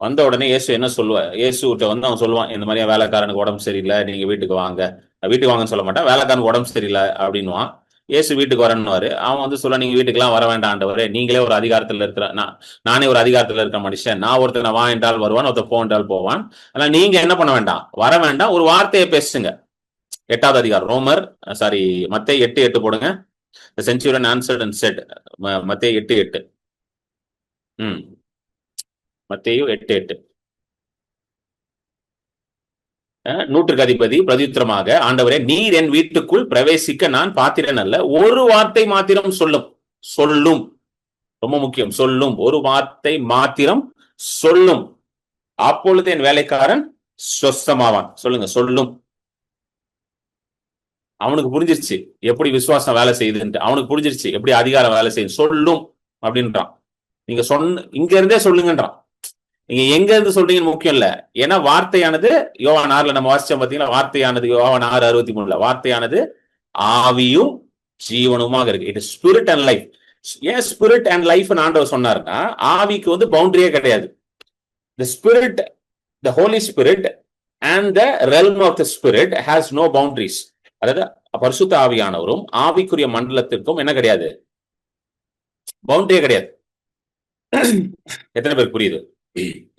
வந்த உடனே இயேசு என்ன சொல்லுவார்? இயேசுகிட்ட வந்து அவன் சொல்லுவான், இந்த மாதிரியா வேலைக்காரனுக்கு உடம்பு சரியில்லை, நீங்க வீட்டுக்கு வாங்க. வீட்டுக்கு வாங்கன்னு சொல்ல மாட்டான், வேலைக்காரனுக்கு உடம்பு சரியில்லை அப்படின்னுவான். இயேசு வீட்டுக்கு வரணுவாரு. அவன் வந்து சொல்ல, நீங்க வீட்டுக்கெல்லாம் வர வேண்டாம் ஆண்டவரே, நீங்களே ஒரு அதிகாரத்துல இருக்கிற, நானே ஒரு அதிகாரத்துல இருக்கிற மனுஷன், நான் ஒருத்தர் வா என்றால் வருவான், ஒருத்தர் போ என்றால் போவான். ஆனா நீங்க என்ன பண்ண வேண்டாம், வர வேண்டாம், ஒரு வார்த்தையை பேசுங்க. 8வது அதிகாரம் மத்தேயு 8:8 போடுங்க. The centurion answered and said, மத்தேயு 8:8. மத்தேயு 8:8. நூற்றுக்கு அதிபதி பிரதியுத்தரமாக, ஆண்டவரே, நீர் என் வீட்டுக்குள் பிரவேசிக்க நான் பாத்திரன் அல்ல, ஒரு வார்த்தை மாத்திரம் சொல்லும். ரொம்ப முக்கியம், சொல்லும். ஒரு வார்த்தை மாத்திரம் சொல்லும், அப்பொழுது என் வேலைக்காரன் சொஸ்தமாவான். சொல்லுங்க, சொல்லும். அவனுக்கு புரிஞ்சிருச்சு எப்படி விசுவாசம் வேலை செய்யுதுன்ட்டு. அவனுக்கு புரிஞ்சிருச்சு எப்படி அதிகாரம் வேலை செய்யுது. சொல்லும் அப்படின்றான். நீங்க இங்க இருந்தே சொல்லுங்கன்றான். நீங்க எங்க இருந்து சொல்றீங்கன்னு முக்கியம் இல்ல. ஏன்னா வார்த்தையானது யோவான் 6ல நம்ம வாசிச்சோம் பாத்தீங்களா, வார்த்தையானது யோவான் 6:63 வார்த்தையானது ஆவியும் ஜீவனுமாக இருக்கு. It is spirit and life. ஏன் ஸ்பிரிட் அண்ட் லைஃப் ஆண்டவர் சொன்னாருன்னா, ஆவிக்கு வந்து பவுண்டரியே கிடையாது. The spirit, the holy spirit and the realm of the spirit has no boundaries. அதாவது பரிசுத்த ஆவியானவரும் ஆவிக்குரிய மண்டலத்திற்கும் என்ன கிடையாது, பவுண்டரியே கிடையாது. எத்தனை பேர் புரியுது?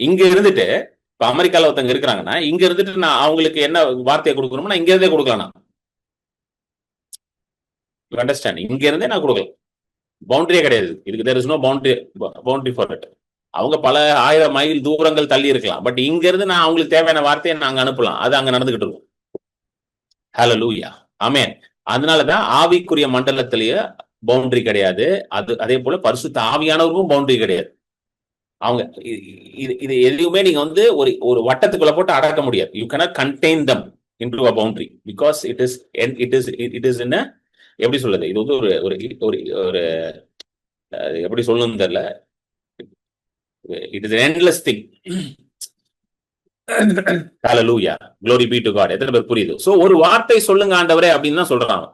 இங்க இருந்துட்டு இப்ப அமெரிக்கால ஒருத்தங்க இருக்கிறாங்கன்னா, இங்க இருந்துட்டு நான் அவங்களுக்கு என்ன வார்த்தையை கொடுக்கணும்னா இங்க இருந்தே கொடுக்கலாம். அண்டர்ஸ்டாண்ட்? இங்க இருந்தே நான் கொடுக்கலாம். பவுண்டரியே கிடையாது இதுக்கு. There is no boundary for it. அவங்க பல 1000 மைல் தூரங்கள் தள்ளி இருக்கலாம், பட் இங்க இருந்து நான் அவங்களுக்கு தேவையான வார்த்தையை நாங்க அனுப்பலாம். அது அங்க நடந்துகிட்டு இருக்கும். ஹல்லேலூயா, ஆமென். அதனாலதான் ஆவிக்குரிய மண்டலத்திலேயே பவுண்டரி கிடையாது. அதே போல பரிசுத்த ஆவியானவருக்கும் பவுண்டரி கிடையாது. அவங்க இது எதுவுமே நீங்க வந்து ஒரு வட்டத்துக்குள்ள போட்டு அடக்க முடியாது. You cannot contain them into a boundary because it is in a, எப்படி சொல்றது, இது வந்து ஒரு எப்படி சொல்லணும்னு தெரியல. It is endless thing. Hallelujah, glory be to God. எத்தனை பேர் புரியுது? சோ ஒரு வார்த்தை சொல்லுங்க ஆண்டவரே அப்படின்னு தான் சொல்றான்.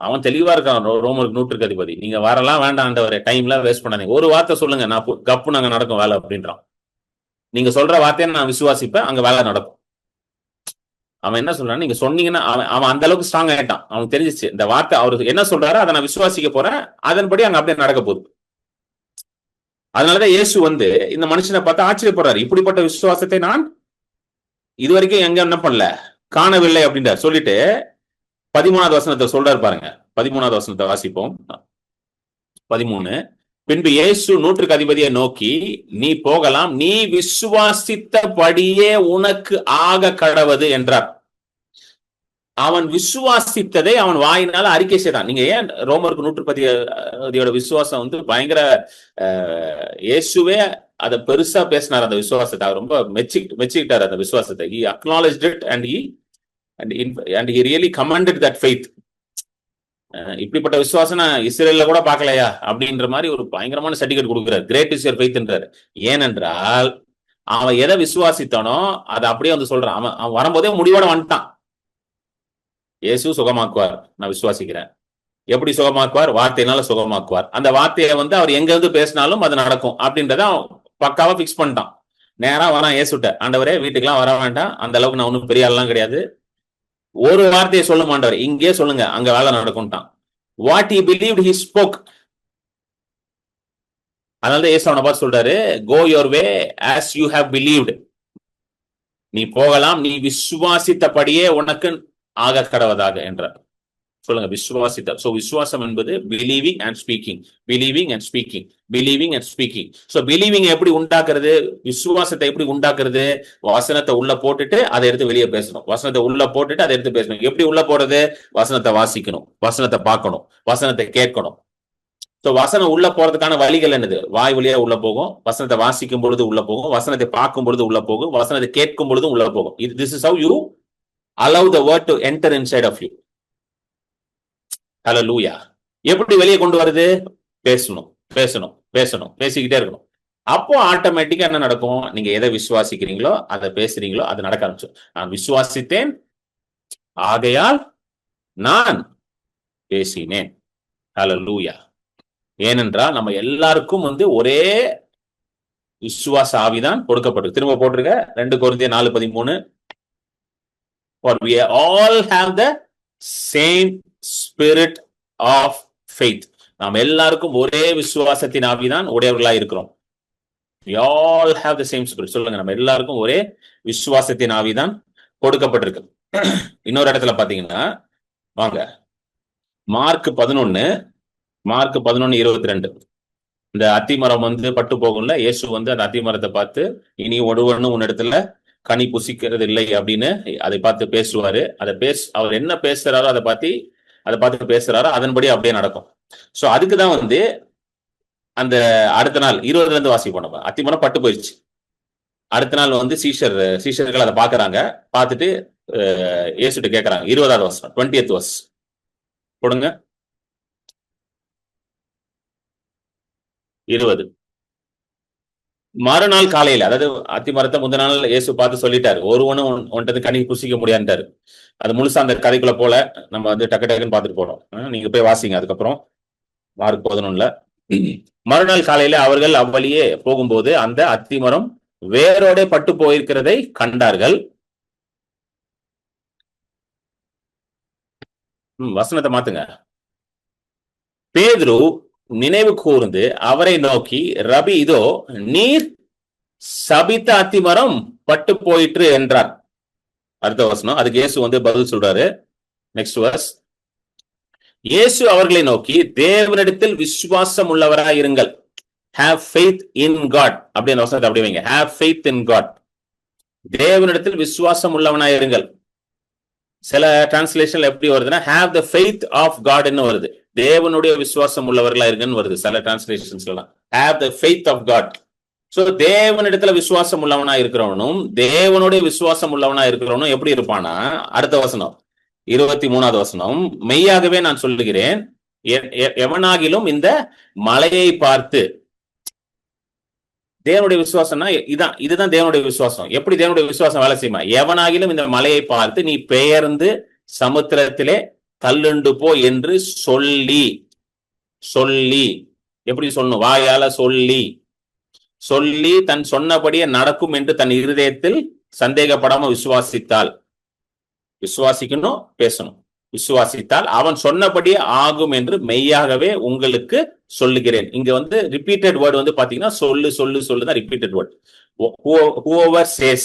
அவன் தெளிவா இருக்கான். ரோமருக்கு நூற்றுக்கு அதிபதி, நீங்க வரலாம் வேண்டாம் ஆண்டவரே, டைம்லாம் வேஸ்ட் பண்ணாதீங்க, ஒரு வார்த்தை சொல்லுங்க, நான் கப்பு நாங்க நடக்கும் வேலை அப்படின்றான். நீங்க சொல்ற வார்த்தையை நான் விசுவாசிப்பேன், அங்க வேலை நடக்கும். அவன் என்ன சொல்றான், நீங்க சொன்னீங்கன்னா அவன் அந்த அளவுக்கு ஸ்ட்ராங் ஆயிட்டான். அவனுக்கு தெரிஞ்சிச்சு இந்த வார்த்தை அவருக்கு என்ன சொல்றாரு அதை நான் விசுவாசிக்க போறேன், அதன்படி அங்க அப்படியே நடக்க போகுது. அதனாலதான் இயேசு வந்து இந்த மனுஷனை பார்த்து ஆச்சரியப்படுறாரு. இப்படிப்பட்ட விசுவாசத்தை நான் இதுவரைக்கும் எங்க என்ன பண்ணல, காணவில்லை அப்படின்றார். சொல்லிட்டு 13வது வசனத்தை சொல்றாரு பாருங்க. 13வது வசனத்தை வாசிப்போம். 13. பின்பு இயேசு நூற்றுக்கு அதிபதியை நோக்கி, நீ போகலாம், நீ விசுவாசித்தபடியே உனக்கு ஆக கடவது என்றார். அவன் விசுவாசித்ததை அவன் வாயினால அறிக்கை செய்தான். நீங்க ஏன் ரோமருக்கு நூற்றுப்பதியோட விசுவாசம் வந்து பயங்கர, இயேசுவே அதை பெருசா பேசினார். அந்த விசுவாசத்தை அவர் ரொம்ப மெச்சிக்கிட்டார். அந்த விசுவாசத்தை he acknowledged it and he really commended that faith. இப்படிப்பட்ட விசுவாசம் நான் இஸ்ரேல்ல கூட பார்க்கலையா அப்படின்ற மாதிரி ஒரு பயங்கரமான சர்டிபிகேட் கொடுக்கிறார். கிரேட் இஸ் யுவர் ஃபெய்த்ன்றார். ஏனென்றால் அவன் எதை விசுவாசித்தானோ அதை அப்படியே வந்து சொல்றான். அவன் வரும்போதே முடிவோட வந்துட்டான். இயேசு சுகமாக்குவார், நான் விசுவாசிக்கிறேன். எப்படி சுகமாக்குவார்? வார்த்தையினால சுகமாக்குவார். அந்த வார்த்தையை வந்து அவர் எங்க இருந்து பேசினாலும் அது நடக்கும் அப்படின்றத பக்காவா பிக்ஸ் பண்ணிட்டான். நேரா வரான் ஏசுட்ட, ஆண்டவரே வீட்டுக்கெல்லாம் வர வேண்டாம், அந்த அளவுக்கு நான் ஒன்றும் பெரிய ஆள்லாம் கிடையாது, ஒரு வார்த்தையை சொல்லும் ஆண்டவர், இங்கே சொல்லுங்க, அங்க வேலை நடக்கும்ட்டான். What he believed he spoke. அதனால தான் ஏசு அவனை பார்த்து சொல்றாரு, go your way as you have believed. நீ போகலாம், நீ விசுவாசித்தபடியே உனக்கு ஆக கடவதாக என்றார். சொல்லுங்க, விசுவாசித்த. சோ விசுவாசம் என்பது believing and speaking, believing and speaking, believing and speaking. So believing எப்படி உண்டாக்குறது, விசுவாசத்தை எப்படி உண்டாக்குறது, வசனத்தை உள்ள போட்டுட்டு அதை எடுத்து வெளியே பேசணும், வசனத்தை உள்ள போட்டுட்டு அதை எடுத்து பேசணும். எப்படி உள்ள போறது, வசனத்தை வாசிக்கணும், வசனத்தை பார்க்கணும், வசனத்தை கேட்கணும். சோ வசனம் உள்ள போறதுக்கான வழிகள் என்னது, வாய் வழியா உள்ள போகும், வசனத்தை வாசிக்கும் பொழுது உள்ள போகும், வசனத்தை பார்க்கும் பொழுது உள்ள போகும், வசனத்தை கேட்கும் பொழுது உள்ள போகும். This is how you allow the word to enter inside of you. ஹல்லேலூயா. எப்படி வெளியே கொண்டு வருது, பேசணும் பேசணும் பேசணும், பேசிக்கிட்டே இருக்கணும். அப்போ ஆட்டோமேட்டிக்கா என்ன நடக்கும், நீங்க எதை விசுவாசிக்கிறீங்களோ அதை பேசுறீங்களோ அது நடக்க ஆரம்பிச்சு. நான் விசுவாசித்தேன் ஆகையால் நான் பேசினேன். ஹல்லேலூயா. ஏனென்றால் நம்ம எல்லாருக்கும் ஒரே விசுவாச ஆவிதான் கொடுக்கப்பட்டு. திரும்ப போட்டிருக்க 2 கொரிந்தியர் 4:13. For we all have the same spirit of faith. நாம் எல்லாருக்கும் ஒரே விசுவாசத்தின் ஆவிதான் உடையவர்களா இருக்கிறோம். We all have the same spirit. சொல்லுங்க, நம்ம எல்லாருக்கும் ஒரே விசுவாசத்தின் ஆவிதான் கொடுக்கப்பட்டிருக்கு. இன்னொரு இடத்துல பாத்தீங்கன்னா, வாங்க மார்க் 11:22. இந்த அத்திமரம் பட்டு போகும்ல, இயேசு அந்த அத்திமரத்தை பார்த்து, இனி ஒருவனும் உன்னிடத்துல கனி புசிக்கிறது இல்லை அப்படின்னு அதை பார்த்து பேசுவாரு. அவர் என்ன பேசுறாரோ அதை பார்த்து பேசுறாரோ அதன்படி அப்படியே நடக்கும். சோ அதுக்குதான் அந்த அடுத்த நாள் 20 இருந்து வாசி போனப்ப அத்திமரம் பட்டு போயிடுச்சு. அடுத்த நாள் சீஷர்கள் அதை பாக்குறாங்க. பார்த்துட்டு இயேசுட்ட கேட்கறாங்க. 20வது வசனம், 20th verse கொடுங்க. 20. மறுநாள் காலையில, அதாவது அத்திமரத்தை முந்தின நாள் இயேசு பார்த்து சொல்லிட்டாரு, ஒருவனும் உன்கிட்ட கனி புசிக்க முடியாதுட்டாரு. அது முழுசா அந்த கதைக்குள்ள போல நம்ம டக்கு டக்குன்னு பார்த்துட்டு போறோம். நீங்க போய் வாசிங்க. அதுக்கப்புறம் மார்க் 11. மறுநாள் காலையில அவர்கள் அவ்வழியே போகும்போது அந்த அத்திமரம் வேரோட பட்டு போயிருக்கிறதை கண்டார்கள். வசனத்தை மாத்துங்க. பேதுரு நினைவு கூர்ந்து அவரை நோக்கி, ரபி, இதோ நீர் சபித்த அத்திமரம் பட்டு போயிற்று என்றார். அடுத்த வசனம், அதுக்கு இயேசு பதில் சொல்றாரு. Next verse. இயேசு அவர்களை நோக்கி, தேவனிடத்தில் விசுவாசம் உள்ளவராய் இருங்கள். Have faith in God. அப்படின்னு வசனத்தை அப்படி வைங்க. Have faith in God. தேவனிடத்தில் விசுவாசம் உள்ளவனாய் இருங்கள். சில டிரான்ஸ்லேஷன்ல எப்படி வருதுன்னா, have the faith of God ன்னு வருது. தேவனுடைய விசுவாசம் உள்ளவர்களா இருக்குன்னு வருது சில டிரான்ஸ்லேஷன்ஸ்லாம். have the faith of God. So தேவனிடத்துல விசுவாசம் உள்ளவனா இருக்கிறவனும் தேவனுடைய விசுவாசம் உள்ளவனா இருக்கிறவனும் எப்படி இருப்பானா, அடுத்த வசனம் 23வது வசனம், மெய்யாகவே நான் சொல்லுகிறேன், எவனாகிலும் இந்த மலையை பார்த்து, தேவனுடைய விசுவாசம்னா இதுதான் தேவனுடைய விசுவாசம். எப்படி தேவனுடைய விசுவாசம் வேலை செய்யுமா, எவனாகிலும் இந்த மலையை பார்த்து நீ பெயர்ந்து சமுத்திரத்திலே தள்ளுண்டு போ என்று சொல்லி எப்படி சொல்லணும், வாயால சொல்லி தன் சொன்னபடியே நடக்கும் என்று தன் இருதயத்தில் சந்தேகப்படாம விசுவாசிக்கணும், பேசணும். விசுவாசித்தால் அவன் சொன்னபடியே ஆகும் என்று மெய்யாகவே உங்களுக்கு சொல்லுகிறேன். இங்க ரிப்பீட்டட் வேர்டு பாத்தீங்கன்னா சொல்லு தான் ரிப்பீட்டட் வேர்டு. whoever says,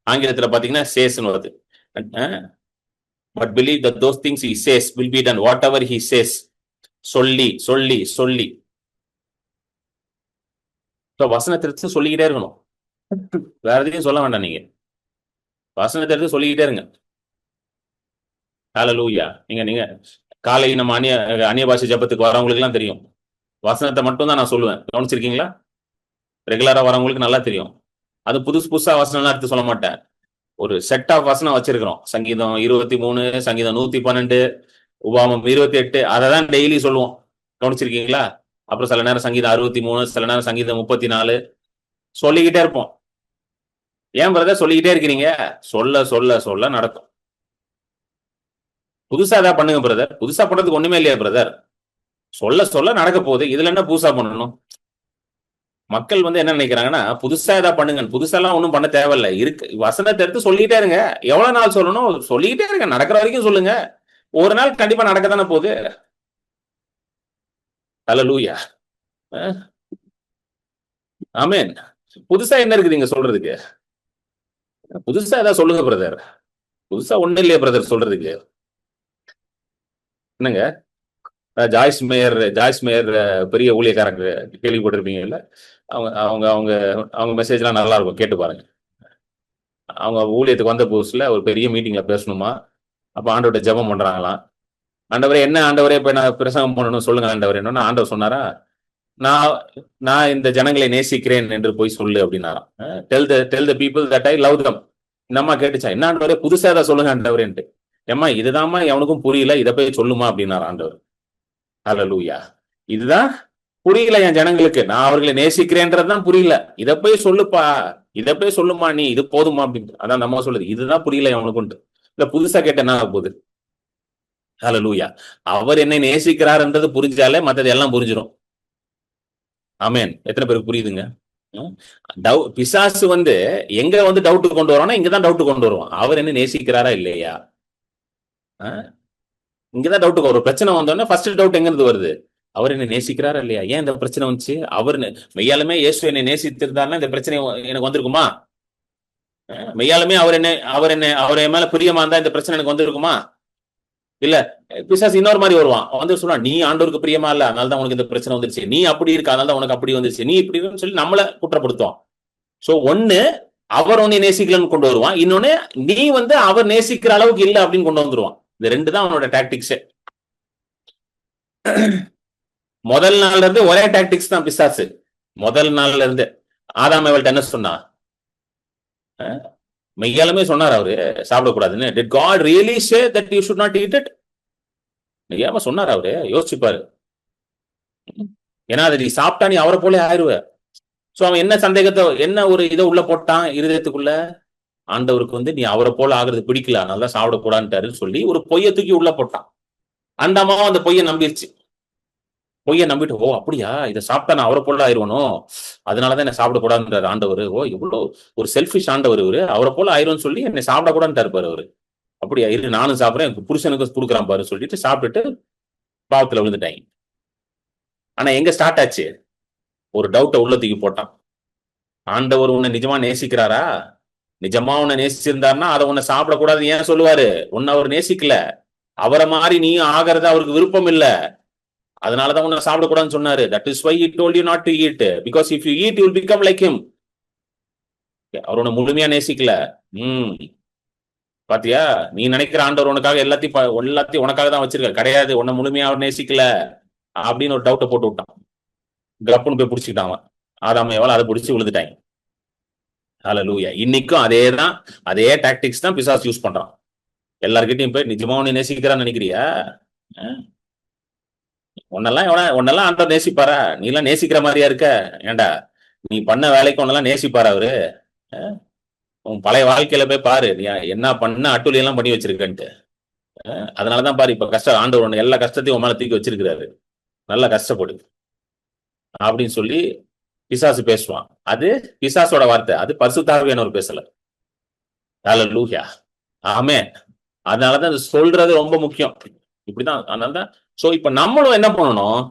ஆங்கிலத்துல பாத்தீங்கன்னா சேஸ்ன்னு வருது. but believe that those things he says will be done, whatever he says. சொல்லி வசனத்தை எடுத்து சொல்லிக்கிட்டே இருக்கணும். வேற எதையும் சொல்ல வேண்டாம். நீங்க வசனத்தை எடுத்து சொல்லிக்கிட்டே இருங்க. ஹல்லேலூயா. நீங்க காலை நம்ம அந்நிய பாஷை ஜபத்துக்கு வரவங்களுக்கு எல்லாம் தெரியும், வசனத்தை மட்டும் தான் நான் சொல்லுவேன். கவனிச்சிருக்கீங்களா? ரெகுலரா வரவங்களுக்கு நல்லா தெரியும். அது புதுசா வசனம்லாம் எடுத்து சொல்ல மாட்டேன். ஒரு செட் ஆஃப் வசனம் வச்சிருக்கிறோம். சங்கீதம் 23, சங்கீதம் 112, உபாமம் 28, அதை தான் டெய்லி சொல்லுவோம். கவனிச்சிருக்கீங்களா? அப்புறம் சில நேரம் சங்கீதம் 63, சில நேரம் சங்கீதம் 34 சொல்லிக்கிட்டே இருப்போம். ஏன் பிரதர் சொல்லிக்கிட்டே இருக்கிறீங்க? சொல்ல நடக்கும். புதுசா ஏதாவது பண்ணுங்க பிரதர். புதுசா பண்றதுக்கு ஒண்ணுமே இல்லையா பிரதர்? சொல்ல நடக்க போகுது. இதுல என்ன புதுசா பண்ணணும்? மக்கள் வந்து என்ன நினைக்கிறாங்கன்னா, புதுசா ஏதாவது பண்ணுங்க. புதுசாலாம் ஒன்றும் பண்ண தேவையில்ல. இருக்கு வசனத்தை எடுத்து சொல்லிட்டே இருங்க. எவ்வளவு நாள் சொல்லணும்? சொல்லிக்கிட்டே இருங்க. நடக்கிற வரைக்கும் சொல்லுங்க. ஒரு நாள் கண்டிப்பா நடக்க தானே போகுது. ஹல்லேலூயா. ஆமென். புதுசா என்ன இருக்குது இங்க சொல்றதுக்கு? புதுசா ஏதாவது சொல்லுங்க பிரதர். புதுசா ஒண்ணும் இல்லையே பிரதர் சொல்றதுக்கு. என்னங்க? ஜாய்ஸ் மேயர் பெரிய ஊழியக்காரங்க கேள்விப்பட்டிருப்பீங்கல்ல. அவங்க அவங்க அவங்க அவங்க மெசேஜ்லாம் நல்லா இருக்கும், கேட்டு பாருங்க. அவங்க ஊழியத்துக்கு வந்த புதுசுல ஒரு பெரிய மீட்டிங்ல பேசணுமா, அப்ப ஆண்டவர்கிட்ட ஜெபம் பண்றாங்களாம். ஆண்டவரே, என்ன ஆண்டவரே இப்ப நான் பிரசங்கம் பண்ணணும் சொல்லுங்க ஆண்டவரே. என்னன்னா ஆண்டவர் சொன்னாரா, நான் நான் இந்த ஜனங்களை நேசிக்கிறேன் என்று போய் சொல்லு அப்படின்னாராம். Tell the people that I love தம். இந்த அம்மா கேட்டுச்சா, என்ன ஆண்டவரே புதுசா ஏதாவது சொல்லுங்க ஆண்டவரேன்ட்டு. ஏம்மா இதுதாம்மா எவனுக்கும் புரியல, இதை போய் சொல்லுமா அப்படின்னாரா ஆண்டவர். ஹல்லேலூயா. இதுதான் புரியல என் ஜனங்களுக்கு, நான் அவர்களை நேசிக்கிறேன்றதுதான் புரியல. இதை போய் சொல்லுப்பா, இதை போய் சொல்லுமா, நீ இது போதுமா அப்படின்னு. அதான் நம்ம சொல்லுது, இதுதான் புரியல அவனுக்குன்ட்டு. இல்ல புதுசா கேட்ட என்ன ஆக போகுது? ஹல்லேலூயா. அவர் என்னை நேசிக்கிறார்ன்றது புரிஞ்சாலே மத்தது எல்லாம் புரிஞ்சிடும். ஆமென். எத்தனை பேருக்கு புரியுதுங்க? பிசாசு வந்து எங்க வந்து டவுட் கொண்டு வரோம்னா, இங்கதான் டவுட் கொண்டு வருவான். அவர் என்ன நேசிக்கிறாரா இல்லையா? இங்கதான் டவுட் வரும். பிரச்சனை வந்தோடனே ஃபர்ஸ்ட் டவுட் எங்க இருந்து வருது? அவர் என்ன நேசிக்கிறாரா இல்லையா? ஏன் இந்த பிரச்சனை வந்துச்சு? அவர் மெய்யாலுமே இயேசு என்னை நேசித்திருந்தாருன்னா இந்த பிரச்சனை எனக்கு வந்திருக்குமா? மெய்யாலுமே அவர் என் மேல பிரியமா இருந்தா இந்த பிரச்சனை எனக்கு வந்திருக்குமா? இல்ல. பிசாசு இன்னொரு மாதிரி வருவான். வந்து சொல்லுவா, நீ ஆண்டவருக்கு பிரியமா இல்ல, அதனாலதான் உனக்கு இந்த பிரச்சனை வந்துருச்சு. நீ அப்படி இருக்க, அதனாலதான் உனக்கு அப்படி வந்துருச்சு. நீ இப்படி சொல்லி நம்மள குற்றப்படுத்துவான். சோ ஒண்ணு, அவர் உன்னை நேசிக்கலன்னு கொண்டு வருவான். இன்னொன்னு, நீ வந்து அவர் நேசிக்கிற அளவுக்கு இல்ல அப்படின்னு கொண்டு வந்துருவான். இந்த ரெண்டு தான் அவனோட டாக்டிக்ஸ். முதல் நாள்ல இருந்து ஒரே டாக்டிக்ஸ் தான் பிசாசு. முதல் நாள்ல இருந்து ஆதாம் ஏவாள்கிட்ட என்ன சொன்னா? மெய்யாலுமே சொன்னார் அவரு சாப்பிடக்கூடாதுன்னு. Did God really say that you should not eat it? மெய்யாம சொன்னார் அவரு. யோசிச்சுப்பாரு. ஏன்னா அதை நீ சாப்பிட்டா நீ அவரை போல ஆயிருவ. சோ அவன் என்ன சந்தேகத்தை, என்ன ஒரு இதை உள்ள போட்டான் இருதயத்துக்குள்ள? ஆண்டவருக்கு வந்து நீ அவரை போல ஆகுறது பிடிக்கல, அதனாலதான் சாப்பிடக்கூடாதுன்னு சொல்லி ஒரு பொய்யை தூக்கி உள்ள போட்டான். அந்த அம்மாவும் அந்த பொய்யை நம்பிருச்சு. பொய்யை நம்பிட்டு, ஓ அப்படியா, இதை சாப்பிட்டா நான் அவரை போல ஆயிருவனோ, அதனாலதான் என்ன சாப்பிடக்கூடாதுன்றாரு ஆண்டவர். ஓ இவ்வளவு ஒரு செல்ஃபிஷ் ஆண்டவர் இவரு, அவரை போல ஆயிரும்னு சொல்லி என்னை சாப்பிடக்கூடாதுன்னு இருப்பாரு அவரு. அப்படியா, இரு நானும் சாப்பிடுறேன், புருஷனுக்கு கொடுக்குறான் பாரு சொல்லிட்டு சாப்பிட்டுட்டு பாவத்துல விழுந்துட்டாங்க. ஆனா எங்க ஸ்டார்ட் ஆச்சு? ஒரு டவுட்டை உள்ள தூக்கி போட்டான். ஆண்டவர் உன்னை நிஜமா நேசிக்கிறாரா? நிஜமா உன்னை நேசிச்சிருந்தாருன்னா அதை உன்னை சாப்பிடக்கூடாது ஏன் சொல்லுவாரு? உன்னை அவர் நேசிக்கல, அவரை மாதிரி நீ ஆகிறது அவருக்கு விருப்பம் இல்ல, அதனாலதான் உன்னை சாப்பிடக்கூடாதுன்னு சொன்னாரு. That is why he told you not to eat, because if you eat you will become like him. அவர் உன்னை முழுமையா நேசிக்கல. பாத்தியா, நீ நினைக்கிற ஆண்டவர் உனக்காக எல்லாத்தையும் உனக்காக தான் வச்சிருக்க, கிடையாது. உன்னை முழுமையா அவர் நேசிக்கல அப்படின்னு ஒரு டவுட்டை போட்டு விட்டான். கப்புன்னு போய் பிடிச்சிக்கிட்டான். ஆதாம் ஏவாள் அதை பிடிச்சி விழுந்துட்டாங்க. ஹல்லேலூயா. இன்னைக்கும் அதேதான், அதே டாக்டிக்ஸ் தான் பிசாசு யூஸ் பண்றான். எல்லார்கிட்டையும் போய் நிஜமா உன்னை நேசிக்கிறான்னு நினைக்கிறியா? உன்னெல்லாம் ஆண்டவர் நேசிப்பாரா? நீ எல்லாம் நேசிக்கிற மாதிரியா இருக்க? ஏண்டா நீ பண்ண வேலைக்கு உன்னெல்லாம் நேசிப்பாரா அவரு? உன் பழைய வாழ்க்கையில போய் பாரு, நீ என்ன பண்ண அட்டுழி எல்லாம் பண்ணி வச்சிருக்கன்ட்டு. அதனாலதான் பாரு இப்ப கஷ்டம், ஆண்டவர் ஒண்ணு எல்லா கஷ்டத்தையும் உன் மேல தூக்கி வச்சிருக்கிறாரு, நல்லா கஷ்டப்படு அப்படின்னு சொல்லி பிசாசு பேசுவான். அது பிசாசோட வார்த்தை, அது பரிசுத்த ஆவியானவர் பேசல. ஹல்லேலூயா. ஆமென். அதனாலதான் சொல்றது ரொம்ப முக்கியம். இப்படிதான். அதனாலதான் சோ இப்ப நம்மளும் என்ன பண்ணணும்?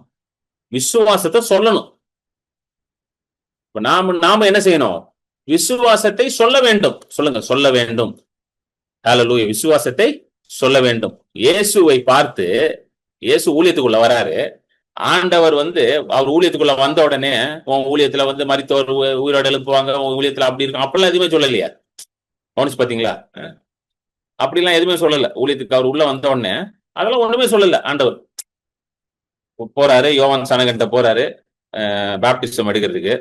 விசுவாசத்தை சொல்லணும். இப்ப நாம என்ன செய்யணும்? விசுவாசத்தை சொல்ல வேண்டும். சொல்லுங்க, சொல்ல வேண்டும். ஹல்லேலூயா. விசுவாசத்தை சொல்ல வேண்டும். இயேசுவை பார்த்து, இயேசு ஊழியத்துக்குள்ள வராரு. ஆண்டவர் வந்து அவர் ஊழியத்துக்குள்ள வந்த உடனே, உன் ஊழியத்துல வந்து மரித்தோர் உயிரோடு எழுப்புவாங்க, உன் ஊழியத்துல அப்படி இருக்கும் அப்படிலாம் எதுவுமே சொல்லலையா? கவனிச்சு பாத்தீங்களா? அப்படிலாம் எதுவுமே சொல்லல. ஊழியத்துக்கு அவர் உள்ள வந்த உடனே அதெல்லாம் ஒண்ணுமே சொல்லல. ஆண்டவர் போறாரு, யோவான் ஸ்நானகன்ட்ட போறாரு பாப்டிசம் எடுக்கிறதுக்கு.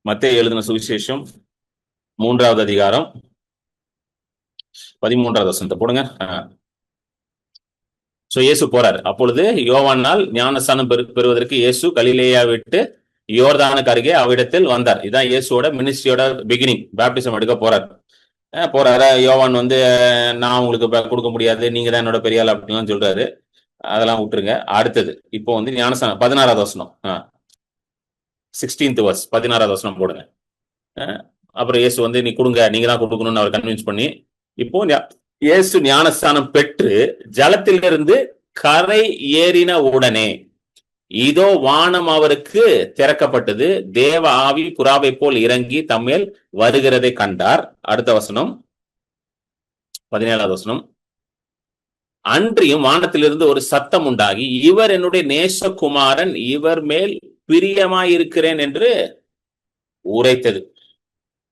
மத்தேயு எழுதின சுவிசேஷம் 3வது அதிகாரம் 13வது வசனத்தை போடுங்க. சோ இயேசு போறாரு. அப்பொழுது யோவானால் ஞானஸ்நானம் பெறுவதற்கு இயேசு கலிலேயா விட்டு யோர்தானுக்கு அருகே அவ்விடத்தில் வந்தார். இதான் இயேசுவோட மினிஸ்ட்ரியோட பிகினிங். பாப்டிசம் எடுக்க போறாரு. யோவான் வந்து நான் உங்களுக்கு கொடுக்க முடியாது, நீங்க தான் என்னோட பெரிய ஆள் அப்படின்லாம் சொல்றாரு. அதெல்லாம் விட்டுருங்க. அடுத்தது இப்போ வந்து ஞானஸ்நானம் 16வது வசனம். 16th verse 16வது வசனம் போடுங்க. அப்புறம் இயேசு வந்து நீ கொடுங்க, நீங்க தான் கொடுக்கணும்னு அவர் கன்வின்ஸ் பண்ணி, இப்போ இயேசு ஞானஸ்தானம் பெற்று ஜலத்திலிருந்து கரை ஏறின உடனே இதோ வானம் அவருக்கு திறக்கப்பட்டது, தேவ ஆவி புறாவை போல் இறங்கி தம்மேல் வருகிறதை கண்டார். அடுத்த வசனம் 17வது வசனம். அன்றியும் வானத்திலிருந்து ஒரு சத்தம் உண்டாகி, இவர் என்னுடைய நேசகுமாரன், இவர் மேல் பிரியமாயிருக்கிறேன் என்று உரைத்தது.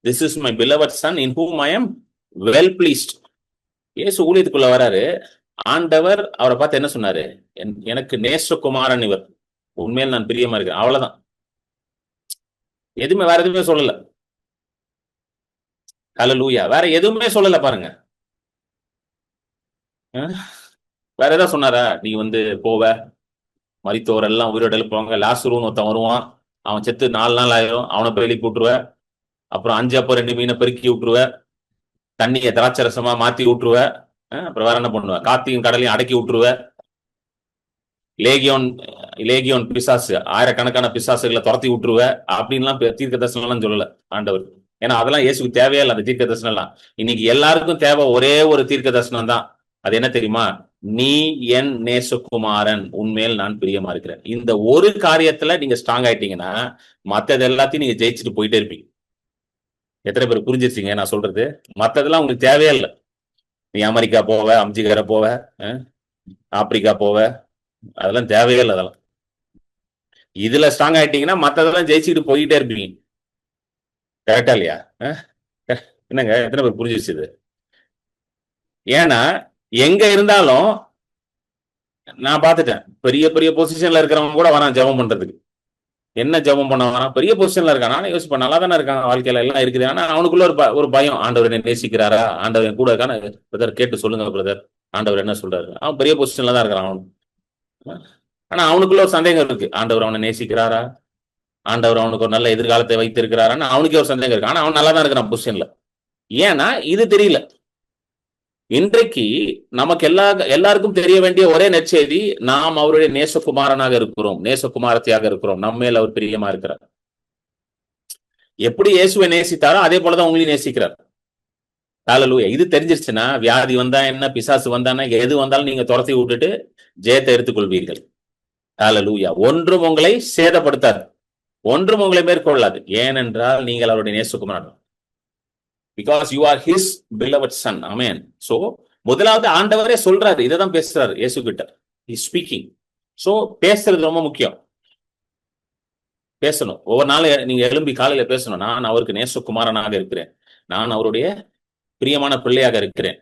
This is my beloved son in whom I am well pleased. இயேசு ஊழியத்துக்குள்ள வராரு. ஆண்டவர் அவரை பார்த்து என்ன சொன்னாரு? எனக்கு நேசகுமாரன் இவர், உண்மையில் நான் பிரியமா இருக்கேன். அவ்வளவுதான், எதுவுமே வேற எதுவுமே சொல்லல. ஹல்லேலூயா. வேற எதுவுமே சொல்லல பாருங்க. வேற ஏதாவது சொன்னாரா? நீ வந்து போவ, மரித்தோர் எல்லாம் உயிரோடு எழுப்புவாங்க, லாசருன்னு ஒருத்தன் வருவான், அவன் செத்து 4 நாள் ஆயிரும், அவனை போய் எழுப்பி விட்டுருவ, அப்புறம் 5 அப்போ 2 மீனை பெருக்கி விட்டுருவ, தண்ணியை திராட்சரசமா மாத்தி விட்டுருவ, அப்புறம் வேற என்ன பண்ணுவ, காத்தையும் கடலையும் அடக்கி விட்டுருவ, லேகியோன் பிசாசு, ஆயிரக்கணக்கான பிசாசுகளை துரத்தி விட்டுருவ அப்படின்லாம் தீர்க்க தரிசனம்லாம் சொல்லல ஆண்டவர். ஏன்னா அதெல்லாம் இயேசுக்கு தேவையே இல்லை அந்த தீர்க்க தரிசனம் எல்லாம். இன்னைக்கு எல்லாருக்கும் தேவை ஒரே ஒரு தீர்க்க தரிசனம் தான். அது என்ன தெரியுமா? நீ என் நேசகுமாரன், உண்மையில் நான் பிரியமா இருக்கிறேன். இந்த ஒரு காரியத்துல நீங்க ஸ்ட்ராங் ஆயிட்டீங்கன்னா மத்தது எல்லாத்தையும் நீங்க ஜெயிச்சுட்டு போயிட்டே இருப்பீங்க. எத்தனை பேர் புரிஞ்சிருச்சீங்க நான் சொல்றது? மத்ததெல்லாம் உங்களுக்கு தேவையே இல்லை. நீ அமெரிக்கா போவ, அம்ஜிகரை போவ, ஆப்பிரிக்கா போவ, அதெல்லாம் தேவையே இல்லை. அதெல்லாம் இதுல ஸ்ட்ராங் ஆயிட்டீங்கன்னா மத்ததெல்லாம் ஜெயிச்சுட்டு போயிட்டே இருப்பீங்க. கரெக்டா இல்லையா? என்னங்க, எத்தனை பேர் புரிஞ்சிருச்சு இது? ஏன்னா எங்க இருந்தாலும் நான் பார்த்துட்டேன், பெரிய பெரிய பொசிஷன்ல இருக்கிறவங்க கூட வரான் ஜெபம் பண்றதுக்கு. என்ன ஜெபம் பண்ண வரான்? பெரிய பொசிஷன்ல இருக்கான். நானே யோசிப்பேன், நல்லா தானே இருக்காங்க, வாழ்க்கையில எல்லாம் இருக்குது. ஆனா அவனுக்குள்ள ஒரு பயம், ஆண்டவர் என்ன நேசிக்கிறாரா, ஆண்டவர் கூட இருக்கான. பிரதர் கேட்டு சொல்லுங்க பிரதர், ஆண்டவர் என்ன சொல்றாரு? அவன் பெரிய பொசிஷன்ல தான் இருக்கிறான் அவன். ஆனா அவனுக்குள்ள ஒரு சந்தேகம் இருக்கு, ஆண்டவர் அவனை நேசிக்கிறாரா, ஆண்டவர் அவனுக்கு ஒரு நல்ல எதிர்காலத்தை வைத்திருக்கிறாரான்னு அவனுக்கே ஒரு சந்தேகம் இருக்கு. ஆனா அவன் நல்லா தான் இருக்கிறான் பொசிஷன்ல. ஏன்னா இது தெரியல. இன்றைக்கு நமக்கு எல்லாருக்கும் தெரிய வேண்டிய ஒரே நற்செய்தி, நாம் அவருடைய நேசகுமாரனாக இருக்கிறோம், நேசகுமாரத்தியாக இருக்கிறோம், நம்ம மேல் அவர் பிரியமா இருக்கிறார். எப்படி இயேசுவை நேசித்தாரோ அதே போலதான் உங்களையும் நேசிக்கிறார். ஹல்லேலூயா. இது தெரிஞ்சிருச்சுன்னா வியாதி வந்தா என்ன, பிசாசு வந்தானா, எது வந்தாலும் நீங்க துரத்தி விட்டுட்டு ஜெயத்தை எடுத்துக்கொள்வீர்கள். ஹல்லேலூயா. ஒன்றும் உங்களை சேதப்படுத்தாது, ஒன்றும் உங்களை மேற்கொள்ளாது. ஏனென்றால் நீங்கள் அவருடைய நேசகுமாரன். Because you are his beloved son. Amen. So முதலாவது ஆண்டவரே சொல்றாரு, இதைதான் பேசுறாரு இயேசு கிட்ட. He is speaking. So பேசுறது ரொம்ப முக்கியம். பேசணும். ஒவ்வொரு நாளும் நீங்க எழும்பி காலையில பேசணும், நான் அவருக்கு நேசகுமாரனாக இருக்கிறேன், நான் அவருடைய பிரியமான பிள்ளையாக இருக்கிறேன்.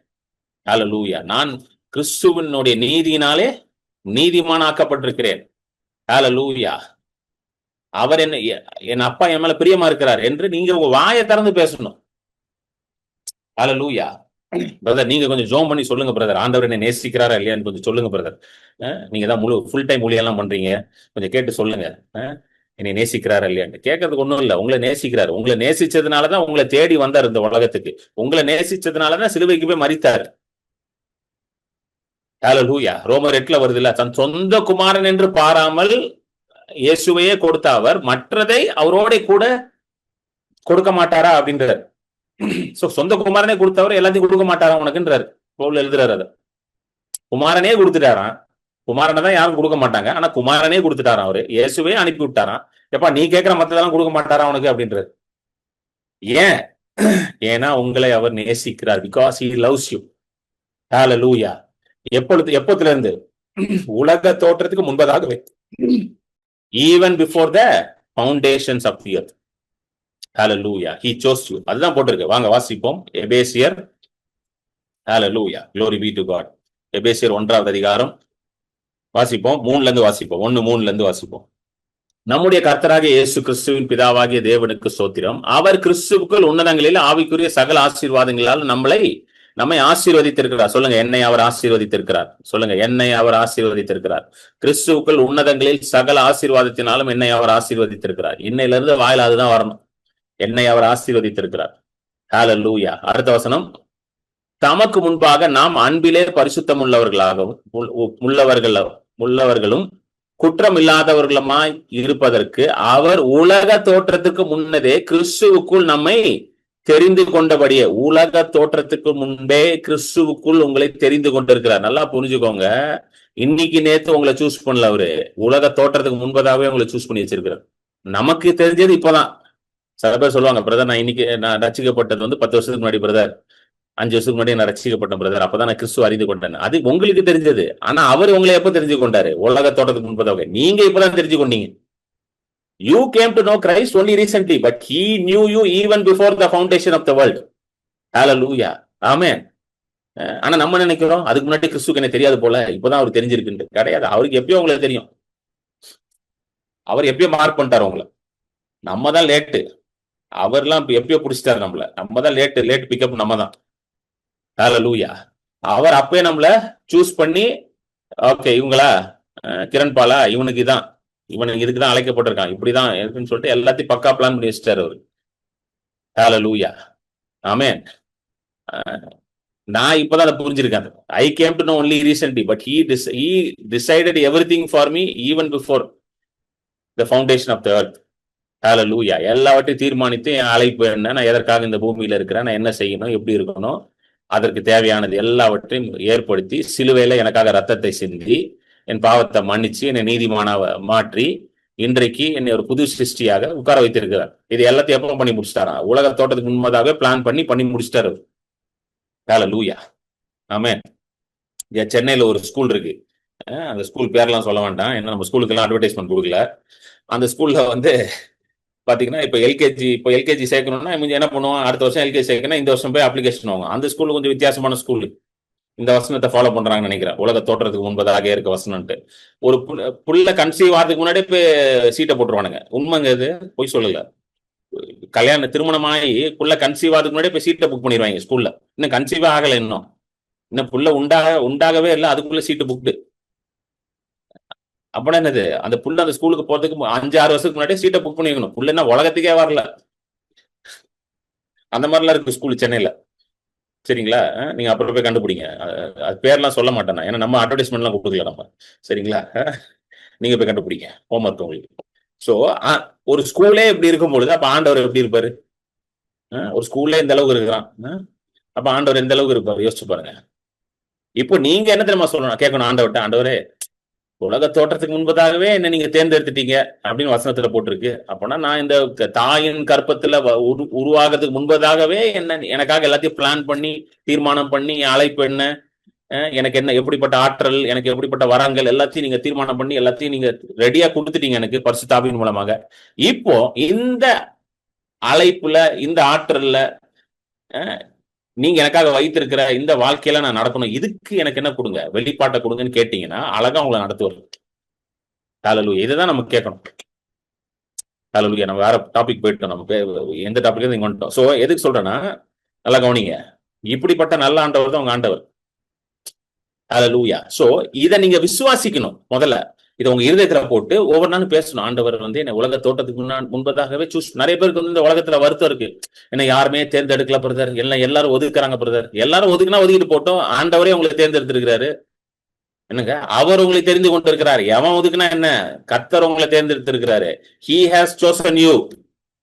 ஹல்லேலூயா. நான் கிறிஸ்துவினுடைய நீதியினாலே நீதிமானாக்கப்பட்டிருக்கிறேன். ஹல்லேலூயா. அவர் என் அப்பா என் மேல பிரியமா இருக்கிறார் என்று நீங்க உங்க வாயை திறந்து பேசணும். ஹல்லேலூயா. பிரதர் நீங்க கொஞ்சம் ஜோம் பண்ணி சொல்லுங்க பிரதர், ஆண்டவர் என்ன நேசிக்கிறாரா இல்லையான்னு கொஞ்சம் சொல்லுங்க பிரதர். நீங்க தான் ஃபுல் டைம் ஊழியெல்லாம் பண்றீங்க, கொஞ்சம் கேட்டு சொல்லுங்க, என்னை நேசிக்கிறாரா இல்லையான்னு. கேட்கறதுக்கு ஒண்ணும் இல்லை, உங்களை நேசிக்கிறாரு. உங்களை நேசிச்சதுனாலதான் உங்களை தேடி வந்தார் இந்த உலகத்துக்கு. உங்களை நேசிச்சதுனாலதான் சிலுவைக்கு போய் மரித்தார். ஹல்லேலூயா. ரோமர் 8 வருது இல்ல, தன் சொந்த குமாரன் என்று பாராமல் இயேசுவையே கொடுத்த அவர் மற்றதை அவரோட கூட கொடுக்க மாட்டாரா அப்படின்றார். சொந்த குமாரனே கொடுத்தவர் எல்லாத்தையும் கொடுக்க மாட்டாரா உனக்குன்றாரு பவுல் எழுதுறாரு. அதை குமாரனே கொடுத்துட்டாராம். குமாரனை தான் யாரும் கொடுக்க மாட்டாங்க, ஆனா குமாரனே கொடுத்துட்டாராம். அவரு இயேசுவே அனுப்பி விட்டாராம். எப்பா நீ கேட்கிற மத்ததெல்லாம் கொடுக்க மாட்டாரா உனக்கு அப்படின்றாரு. ஏன்? ஏன்னா உங்களை அவர் நேசிக்கிறார். Because he loves you. ஹல்லேலூயா. எப்பத்துல இருந்து? உலக தோற்றத்துக்கு முன்பதாகவே, even before the foundations of the earth. Hallelujah. He chose you. அதுதான் போட்டிருக்கு. வாங்க வாசிப்போம். எபேசியர். Hallelujah. Glory be to God. எபேசியர் 1வது அதிகாரம் வாசிப்போம். 3ல இருந்து வாசிப்போம். 1:3ல இருந்து வாசிப்போம். நம்முடைய கர்த்தராகிய இயேசு கிறிஸ்துவின் பிதாவாகிய தேவனுக்கு ஸ்தோத்திரம். அவர் கிறிஸ்துவுக்குள் உன்னதங்களில் ஆவிக்குரிய சகல ஆசீர்வாதங்களால் நம்மை ஆசீர்வதித்திருக்கிறார். சொல்லுங்க, என்னை அவர் ஆசீர்வதித்திருக்கிறார். சொல்லுங்க, என்னை அவர் ஆசீர்வதித்திருக்கிறார். கிறிஸ்துவுக்குள் உன்னதங்களில் சகல ஆசீர்வாதத்தினாலும் என்னை அவர் ஆசீர்வதித்திருக்கிறார். இன்னையிலிருந்து வாயில அதுதான் வரணும். என்னை அவர் ஆசீர்வதித்திருக்கிறார். ஹல்லேலூயா. அடுத்த வசனம், தமக்கு முன்பாக நாம் அன்பிலே பரிசுத்தம் உள்ளவர்களும் குற்றம் இல்லாதவர்களுமாய் இருப்பதற்கு அவர் உலக தோற்றத்துக்கு முன்னதே கிறிஸ்துவுக்குள் நம்மை தெரிந்து கொண்டபடியே, உலக தோற்றத்துக்கு முன்பே கிறிஸ்துவுக்குள் உங்களை தெரிந்து கொண்டிருக்கிறார். நல்லா புரிஞ்சுக்கோங்க. இன்னைக்கு நேத்து உங்களை சூஸ் பண்ணல, அவரு உலக தோற்றத்துக்கு முன்பதாகவே உங்களை சூஸ் பண்ணி வச்சிருக்கிறார். நமக்கு தெரிஞ்சது இப்பதான். சில பேர் சொல்லுவாங்க, பிரதர் நான் ரசிக்கப்பட்டது 10 வருஷத்துக்கு முன்னாடி பிரதர், 5 வருஷத்துக்கு முன்னாடி நான் ரசிக்கப்பட்ட பிரதர், அப்பதான் நான் கிறிஸ்துவ அறிந்து கொண்டேன். அது உங்களுக்கு தெரிஞ்சது. ஆனா அவர் உங்களை எப்ப தெரிஞ்சு கொண்டாரு? உலக தோட்டத்துக்கு முன்பதாக. நீங்க இப்பதான் தெரிஞ்சு கொண்டீங்க. You came to know Christ only recently, but he knew you even before the foundation of the world. Hallelujah. Amen. ஆனா நம்ம நினைக்கிறோம் அதுக்கு முன்னாடி கிறிஸ்துக்கு என்ன தெரியாது போல, இப்பதான் அவருக்கு தெரிஞ்சிருக்கு. கிடையாது. அவருக்கு எப்பயோ உங்களுக்கு தெரியும். அவர் எப்பயோ மார்க் பண்ணிட்டாரு உங்களை. நம்ம தான் லேட்டு. அவர்லாம் எப்பயோ பிடிச்சிட்டாரு நம்மள. நம்ம தான் லேட் பிக்கப் நம்ம தான். ஹல்லேலூயா. அவர் அப்பயே நம்மள சூஸ் பண்ணி, ஓகே இவங்களா கிரண் பாலா, இவனுக்கு இதான், இவனுக்கு இதுக்குதான் அழைக்கப்பட்டிருக்கான், இப்படிதான் இருக்குன்னு சொல்லிட்டு எல்லாத்தையும் பக்கா பிளான் பண்ணி வச்சிட்டாரு அவரு. ஹல்லேலூயா. ஆமென். நான் இப்பதான் அதை புரிஞ்சிருக்கேன். I came to know only recently, but he decided everything for me even before the foundation of the earth. ஹல்லேலூயா. எல்லாவற்றையும் தீர்மானித்து என் அழைப்பு என்ன, நான் எதற்காக இந்த பூமியில இருக்கிறேன், நான் என்ன செய்யணும், எப்படி இருக்கணும், அதற்கு தேவையானது எல்லாவற்றையும் ஏற்படுத்தி சிலுவையில எனக்காக ரத்தத்தை சிந்தி என் பாவத்தை மன்னிச்சு என்னை நீதிமானாக மாற்றி இன்றைக்கு என்னை ஒரு புது சிருஷ்டியாக உட்கார வைத்திருக்கிறார். இது எல்லாத்தையும் எப்போ பண்ணி முடிச்சிட்டாரா? உலக தோட்டத்துக்கு முன்பதாக பிளான் பண்ணி முடிச்சிட்டாரு. ஹல்லேலூயா. ஆமென். சென்னையில ஒரு ஸ்கூல் இருக்கு. அந்த ஸ்கூல் பேர்லாம் சொல்ல வேண்டாம், ஏன்னா நம்ம ஸ்கூலுக்கு எல்லாம் அட்வர்டைஸ்மெண்ட் கொடுக்கல. அந்த ஸ்கூல்ல பாத்தீங்கன்னா இப்போ எல்கேஜி சேர்க்கணும்னா என்ன பண்ணுவோம், அடுத்த வருஷம் எல்கேஜி சேர்க்கணும், இந்த வருஷம் போய் அப்ளிகேஷன் வாங்க. அந்த ஸ்கூல் கொஞ்சம் வித்தியாசமான ஸ்கூல். இந்த வசனத்தை ஃபாலோ பண்றாங்கன்னு நினைக்கிறேன். உலக தோற்றத்துக்கு முன்பதாக இருக்க வசனம்ட்டு. ஒரு புள்ள கன்சீவ் ஆகிறதுக்கு முன்னாடி போய் சீட்டை போட்டுருவானுங்க. உண்மைங்க, இது போய் சொல்லல. திருமணமாகி புள்ள கன்சீவ் ஆகிறதுக்கு முன்னாடி போய் சீட்டை புக் பண்ணிடுவாங்க ஸ்கூல்ல. இன்னும் கன்சீவ் ஆகலை, இன்னும் புள்ள உண்டாகவே இல்லை, அதுக்குள்ள சீட்டு புக்டு. அப்படின்னா என்னது, அந்த புள்ள அந்த ஸ்கூலுக்கு போறதுக்கு 5-6 வருஷத்துக்கு முன்னாடி சீட்டை புக் பண்ணிக்கணும். புள்ள என்ன உலகத்துக்கே வரல, அந்த மாதிரிலாம் இருக்கு ஸ்கூல் சென்னையில. சரிங்களா? நீங்க அப்புறம் போய் கண்டுபிடிங்க. அது பேர்லாம் சொல்ல மாட்டேன், ஏன்னா நம்ம அட்வர்டைஸ்மெண்ட்லாம் கொடுக்கல நம்ம. சரிங்களா? நீங்க போய் கண்டுபிடிங்க, ஹோம்ஒர்க் உங்களுக்கு. ஸோ ஒரு ஸ்கூலே இப்படி இருக்கும் பொழுது அப்ப ஆண்டவர் எப்படி இருப்பாரு? ஒரு ஸ்கூல்ல இந்த அளவுக்கு இருக்கிறான், அப்ப ஆண்டவர் எந்த அளவுக்கு இருப்பாரு யோசிச்சு பாருங்க. இப்போ நீங்க என்ன தெரியுமா சொல்லணும், கேட்கணும் ஆண்டவர்கிட்ட, ஆண்டவரே உலக தோற்றத்துக்கு முன்பதாகவே என்ன நீங்க தேர்ந்தெடுத்துட்டீங்க அப்படின்னு வசனத்துல போட்டிருக்கு. அப்போனா நான் இந்த தாயின் கற்பத்துல உருவாகிறதுக்கு முன்பதாகவே எனக்காக எல்லாத்தையும் பிளான் பண்ணி தீர்மானம் பண்ணி அழைப்பு என்ன, எனக்கு என்ன எப்படிப்பட்ட ஆற்றல், எனக்கு எப்படிப்பட்ட வரங்கள் எல்லாத்தையும் நீங்க தீர்மானம் பண்ணி எல்லாத்தையும் நீங்க ரெடியா கொடுத்துட்டீங்க எனக்கு பரிசுத்த ஆவியின் மூலமாக. இப்போ இந்த அழைப்புல இந்த ஆற்றல்ல நீங்க எனக்காக வைத்திருக்கிற இந்த வாழ்க்கையில நான் நடக்கணும், இதுக்கு எனக்கு என்ன கொடுங்க, வெளிப்பாட்டை கொடுங்கன்னு கேட்டீங்கன்னா அழகா உங்களை நடத்துவார். ஹல்லேலூயா. இதுதான் நம்ம கேட்கணும். ஹல்லேலூயா. நம்ம வேற டாபிக் போயிட்டோம், நம்ம எந்த டாபிக் இங்க வந்துட்டோம். சோ எதுக்கு சொல்றேன்னா, நல்லா கவனிங்க, இப்படிப்பட்ட நல்ல ஆண்டவர் தான் உங்க ஆண்டவர். ஹல்லேலூயா. சோ இதை நீங்க விசுவாசிக்கணும். முதல்ல இதை உங்க இருதயத்துல போட்டு ஒவ்வொரு நாளும் பேசணும். ஆண்டவர் என்ன உலக தோட்டத்துக்கு முன்பதாகவே சூஸ். நிறைய பேருக்கு இந்த உலகத்துல வருத்தம் இருக்கு, என்ன யாருமே தேர்ந்தெடுக்கல பிரதர், எல்லாரும் ஒதுக்குறாங்க பிரதர். எல்லாரும் ஒதுக்குனா ஒதுக்கிட்டு போட்டோம், ஆண்டவரே உங்களுக்கு தேர்ந்தெடுத்திருக்கிறாரு. என்னங்க, அவர் உங்களை தெரிந்து கொண்டு இருக்கிறாரு. எவன் ஒதுக்குனா என்ன, கர்த்தர் உங்களை தேர்ந்தெடுத்திருக்கிறாரு. He has chosen you.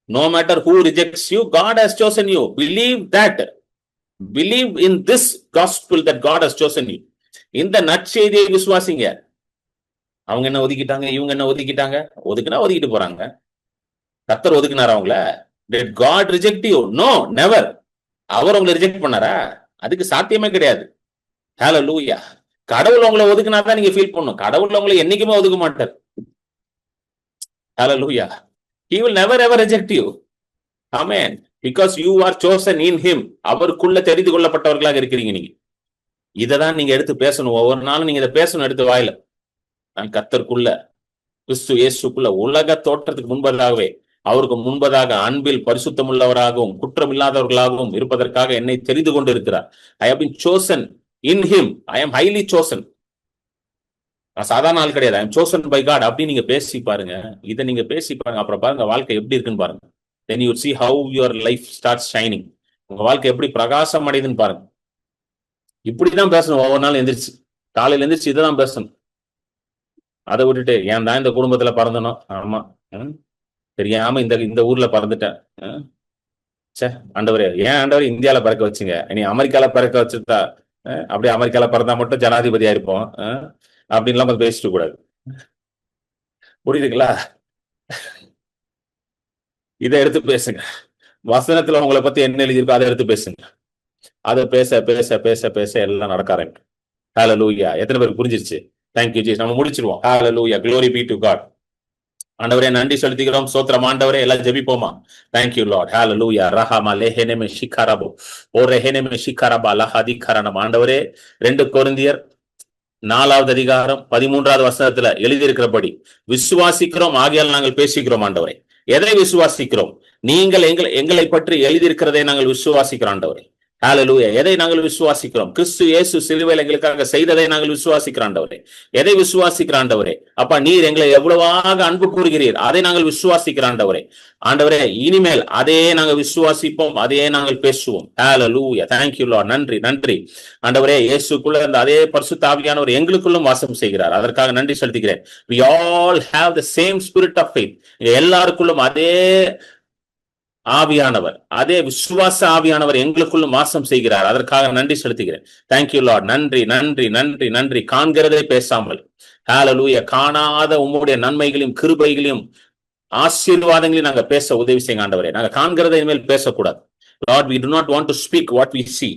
No matter who rejects you, God has chosen you. Believe that. Believe in this gospel that God has chosen you. இந்த நற்செய்தியை விசுவாசிங்க. அவங்க என்ன ஒதுக்கிட்டாங்க, இவங்க என்ன ஒதுக்கிட்டாங்க, ஒதுக்குனா ஒதுக்கிட்டு போறாங்க. கர்த்தர் ஒதுக்குனாரா அவங்கள? Did God reject you? No, never. அவர் உங்களை ரிஜெக்ட் பண்ணாரா? அதுக்கு சாத்தியமே கிடையாது. ஹல்லேலூயா. கடவுள் உங்களை ஒதுக்குனாதான் நீங்க ஃபீல் பண்ணணும். கடவுள் உங்களை என்னைக்குமே ஒதுக்க மாட்டார். ஹல்லேலூயா. He will never ever reject you. Amen. Because you are chosen in him. அவருக்குள்ள தெரிந்து கொள்ளப்பட்டவர்களாக இருக்கிறீங்க நீங்க. இததான் நீங்க எடுத்து பேசணும். ஒவ்வொரு நாளும் நீங்க இதை பேசணும் எடுத்து வாயில. நான் கர்த்தருக்குள்ள கிறிஸ்து இயேசுக்குள்ள உலக தோற்றத்துக்கு முன்பதாகவே அவருக்கு முன்பதாக அன்பில் பரிசுத்தம் உள்ளவராகவும் குற்றம் இல்லாதவர்களாகவும் இருப்பதற்காக என்னை தெரிந்து கொண்டு இருக்கிறார். I have been chosen in him. I am highly chosen. நான் சாதாரண ஆள் கிடையாது. I am chosen by God. அப்படி நீங்க பேசி பாருங்க. இதை நீங்க பேசி பாருங்க. அப்புறம் பாருங்க வாழ்க்கை எப்படி இருக்குன்னு பாருங்க. Then you will see how your life starts shining. உங்க வாழ்க்கை எப்படி பிரகாசம் அடையுதுன்னு பாருங்க. இப்படிதான் பேசணும். ஒவ்வொரு நாள் எந்திரிச்சு, காலையில எந்திரிச்சு இதைதான் பேசணும். அதை விட்டுட்டு ஏன் தான் இந்த குடும்பத்துல பிறந்தனும், ஆமா தெரியாம இந்த ஊர்ல பிறந்துட்டேன், சே ஆண்டவரே ஏன் ஆண்டவரே இந்தியால பிறக்க வச்சுங்க, இனி அமெரிக்கால பிறக்க வச்சுட்டா அப்படியே அமெரிக்கால பிறந்தா மட்டும் ஜனாதிபதியா இருப்போம் அப்படின்லாம் கொஞ்சம் பேசிட்டு கூடாது. புரியுதுங்களா? இதை எடுத்து பேசுங்க. வசனத்துல உங்களை பத்தி என்ன எழுதியிருக்கோ அதை எடுத்து பேசுங்க. அதை பேச பேச பேச பேச எல்லாம் நடக்க ஆரம்பிக்கும். ஹல்லேலூயா. எத்தனை பேருக்கு புரிஞ்சிருச்சு? Thank you Jesus. நம்ம முடிச்சிருவோம். ஹல்லேலூயா. glory be to God. ஆண்டவரே நன்றி செலுத்துகிறோம், சோத்திரம் ஆண்டவரே. எல்லாம் ஜெபிப்போமா? Thank you Lord. ஹல்லேலூயா. ரஹமா லெஹெனெமே ஷிகரபோ ஓ ரெஹெனெமே ஷிகரபா லஹதி கரணம். ஆண்டவரே 2 கொரிந்தியர் 4வது அதிகாரம் 13வது வசனத்துல எழுதியிருக்கிறபடி விசுவாசிக்கிறோம், ஆகையால் நாங்கள் பேசிக்கிறோம். ஆண்டவரே எதை விசுவாசிக்கிறோம்? நீங்கள் எங்களை பற்றி எழுதியிருக்கிறதை நாங்கள் விசுவாசிக்கிறோம். ஆண்டவரே ஹல்லேலூயா. எதை நாங்கள் விசுவாசிக்கிறோம்? கிறிஸ்து இயேசு சிலுவையில் எங்களுக்காக செய்ததை நாங்கள் விசுவாசிக்கிறோம். ஆண்டவரே எதை விசுவாசிக்கிறோம்? ஆண்டவரே அப்பா நீர் எங்களை எவ்வளவாக அன்பு கூறுகிறீர், அதை நாங்கள் விசுவாசிக்கிறோம். ஆண்டவரே ஆண்டவரே இனிமேல் அதையே நாங்கள் விசுவாசிப்போம், அதையே நாங்கள் பேசுவோம். ஹல்லேலூயா. thank you Lord. நன்றி நன்றி ஆண்டவரே. இயேசுக்குள்ள அந்த அதே பரிசுத்த ஆவியானவர் எங்களுக்குள்ளும் வாசம் செய்கிறார், அதற்காக நன்றி செலுத்துகிறேன். we all have the same spirit of faith. எல்லாருக்குள்ளும் அதே ஆவியானவர், அதே விசுவாச ஆவியானவர் எங்களுக்குள்ளும் வாசம் செய்கிறார், அதற்காக நன்றி செலுத்துகிறேன். Thank you Lord. நன்றி நன்றி நன்றி நன்றி. காண்கிறதை பேசாமல் ஹல்லேலூயா காணாத உம்முடைய நன்மைகளையும் கிருபைகளையும் ஆசீர்வாதங்களையும் நாங்க பேச உதவி செய்யுங்க. ஆண்டவரே நாங்க காண்கிறதை இனிமேல் பேசக்கூடாது. Lord, we do not want to speak what we see.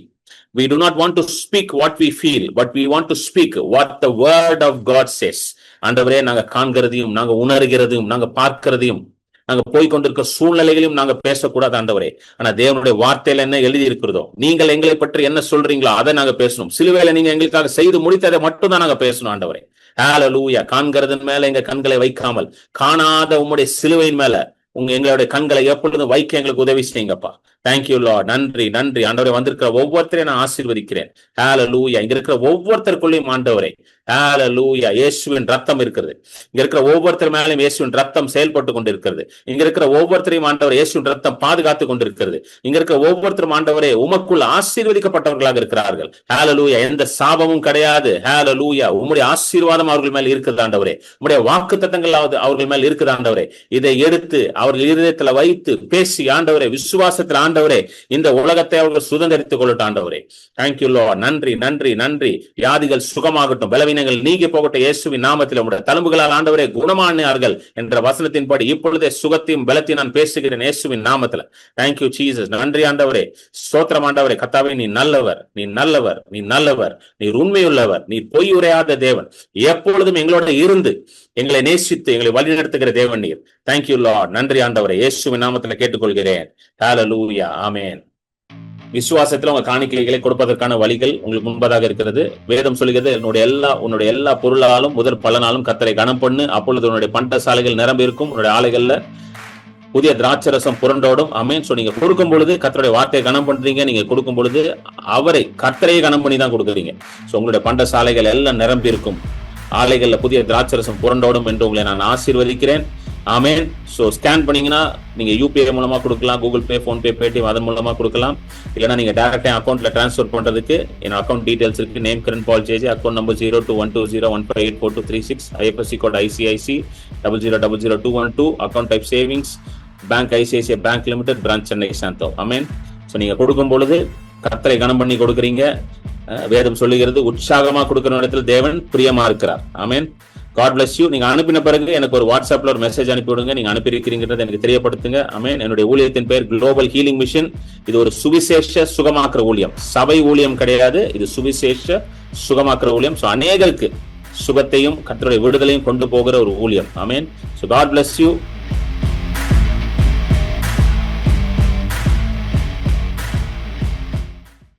We do not want to speak what we feel, but we want to speak what the word of God says. ஆண்டவரே நாங்க காண்கிறதையும் நாங்க உணர்கிறதையும் நாங்க பார்க்கிறதையும் நாங்க போய்கொண்டிருக்க சூழ்நிலைகளையும் நாங்க பேசக்கூடாது. ஆண்டவரே ஆனா தேவனுடைய வார்த்தையில என்ன எழுதி இருக்கிறதோ, நீங்கள் எங்களை பற்றி என்ன சொல்றீங்களோ அதை நாங்க பேசணும். சிலுவையில நீங்க எங்களுக்காக செய்து முடித்ததை மட்டும் தான் நாங்க பேசணும். ஆண்டவரே ஹல்லேலூயா. காண்கிறதன் மேல எங்க கண்களை வைக்காமல் காணாத உம்முடைய சிலுவையின் மேல எங்களுடைய கண்களை எப்பொழுதும் வைக்க எங்களுக்கு உதவி செய்யுங்கப்பா. Thank you Lord. நன்றி நன்றி ஆண்டவரே. வந்திருக்கிற ஒவ்வொருத்தரையும் நான் ஆசீர்வதிக்கிறேன். ஹல்லேலூயா. இங்க இருக்கிற ஒவ்வொருத்தருக்குள்ளேயும் ஆண்டவரே ஹல்லேலூயா இயேசுவின் ரத்தம் இருக்கிறது. இங்க இருக்கிற ஒவ்வொருத்தர் மேலும் இயேசுவின் ரத்தம் செயல்பட்டு கொண்டிருக்கிறது. இங்க இருக்கிற ஒவ்வொருத்தரையும் ஆண்டவர் இயேசுவின் ரத்தம் பாதுகாத்து கொண்டிருக்கிறது. இங்க இருக்கிற ஒவ்வொருத்தரும் ஆண்டவரே உமக்குள் ஆசீர்வதிக்கப்பட்டவர்களாக இருக்கிறார்கள். ஹல்லேலூயா. எந்த சாபமும் கிடையாது. ஹல்லேலூயா. உம்முடைய ஆசீர்வாதம் அவர்கள் மேல் இருக்குது. ஆண்டவரே உம்முடைய வாக்குத்தத்தங்கள் அவர்கள் மேல் இருக்குது. ஆண்டவரே இதை எடுத்து அவர்கள் இருதயத்துல வைத்து பேசி ஆண்டவரே விசுவாசத்தில் ஆண்டவரே இந்த உலகத்தை அவர்கள் சுதந்திரித்துக் கொள்ளட்டும். ஆண்டவரே தேங்க்யூ லார்ட். நன்றி நன்றி நன்றி. வியாதிகள் சுகமாகட்டும், பலவீனங்கள் நீங்கி போகட்டும். இயேசுவின் நாமத்தில் உம்முடைய தழும்புகளால் ஆண்டவரே குணமானார்கள் என்ற வசனத்தின்படி இப்பொழுதே சுகத்தையும் பலத்தையும் நான் பேசுகிறேன் இயேசுவின் நாமத்தில். Thank you Jesus. நன்றி ஆண்டவரே. ஸ்தோத்திரம் ஆண்டவரே. கர்த்தாவே நீ நல்லவர், நீ நல்லவர், நீ நல்லவர், நீர் உண்மையுள்ளவர், நீர் பொய் உரையாத தேவன், எப்பொழுதும் எங்களோட இருந்து எங்களை நேசித்து எங்களை வழிநடத்துகிற தேவன் நீர். Thank you Lord. நன்றி ஆண்டவரே. இயேசுவின் நாமத்தில் கேட்டுக்கொள்கிறேன். ஹல்லேலூயா. ஆமென். விசுவாசத்துல உங்க காணிக்கைகளை கொடுப்பதற்கான வழிகள் உங்களுக்கு முன்பதாக இருக்கிறது. வேதம் சொல்கிறது உன்னுடைய எல்லா பொருளாலும் முதற் பலனாலும் கர்த்தரை கனம் பண்ணு, அப்பொழுது உன்னுடைய பண்டசாலைகள் நிரம்பி இருக்கும், உன்னுடைய ஆலைகள்ல புதிய திராட்சரசம் புரண்டோடும். ஆமென். சோ நீங்க கொடுக்கும் பொழுது கர்த்தருடைய வார்த்தையை கனம் பண்றீங்க. நீங்க கொடுக்கும் பொழுது கர்த்தரையே கனம் பண்ணி தான் கொடுக்குறீங்க. சோ உங்களுடைய பண்டசாலைகள் எல்லாம் நிரம்பி இருக்கும், ஆலைகள்ல புதிய திராட்சரசம் புரண்டோடும் என்று உங்களை நான் ஆசீர்வதிக்கிறேன். ஆமென். சோ ஸ்கேன் பண்ணீங்கன்னா நீங்க யூபிஐ மூலமா கொடுக்கலாம், கூகுள் பே, போன்பே, பேடிஎம் அதன் மூலமா கொடுக்கலாம். இல்லைன்னா நீங்க டைரக்டா அக்கௌண்ட்ல டிரான்ஸ்ஃபர் பண்றதுக்கு என் அக்கௌண்ட் டீடைல்ஸ் இருக்கு. Name Kiran Paul J J, account number 021201584236, IFSC code ICIC 00000212, account type savings, bank ICICI bank limited, branch Chennai Santhome. Amen. So நீங்க கொடுக்கும் பொழுது கர்த்தரை கனம் பண்ணி கொடுக்குறீங்க. வேதம் சொல்லுகிறது உற்சாகமா கொடுக்கிற இடத்துல தேவன் பிரியமா இருக்கிறார். ஆமென். God bless you. நீங்க அனுப்பின பிறகு எனக்கு ஒரு வாட்ஸ்அப்ல ஒரு மெசேஜ் அனுப்பி விடுங்க. நீங்க அனுப்பி இருக்கிறீங்கன்றதை எனக்கு தெரியப்படுத்துங்க. ஆமென். என்னுடைய ஊழியத்தின் பெயர் குளோபல் ஹீலிங் மிஷன். இது ஒரு சுவிசேஷ சுகமாக்குற ஊழியம், சபை ஊழியம் கிடையாது. இது சுவிசேஷ சுகமாக்குற ஊழியம். சோ அநேகருக்கு சுகத்தையும் கர்த்தருடைய விடுதலையும் கொண்டு போகிற ஒரு ஊழியம். Amen. So God bless you.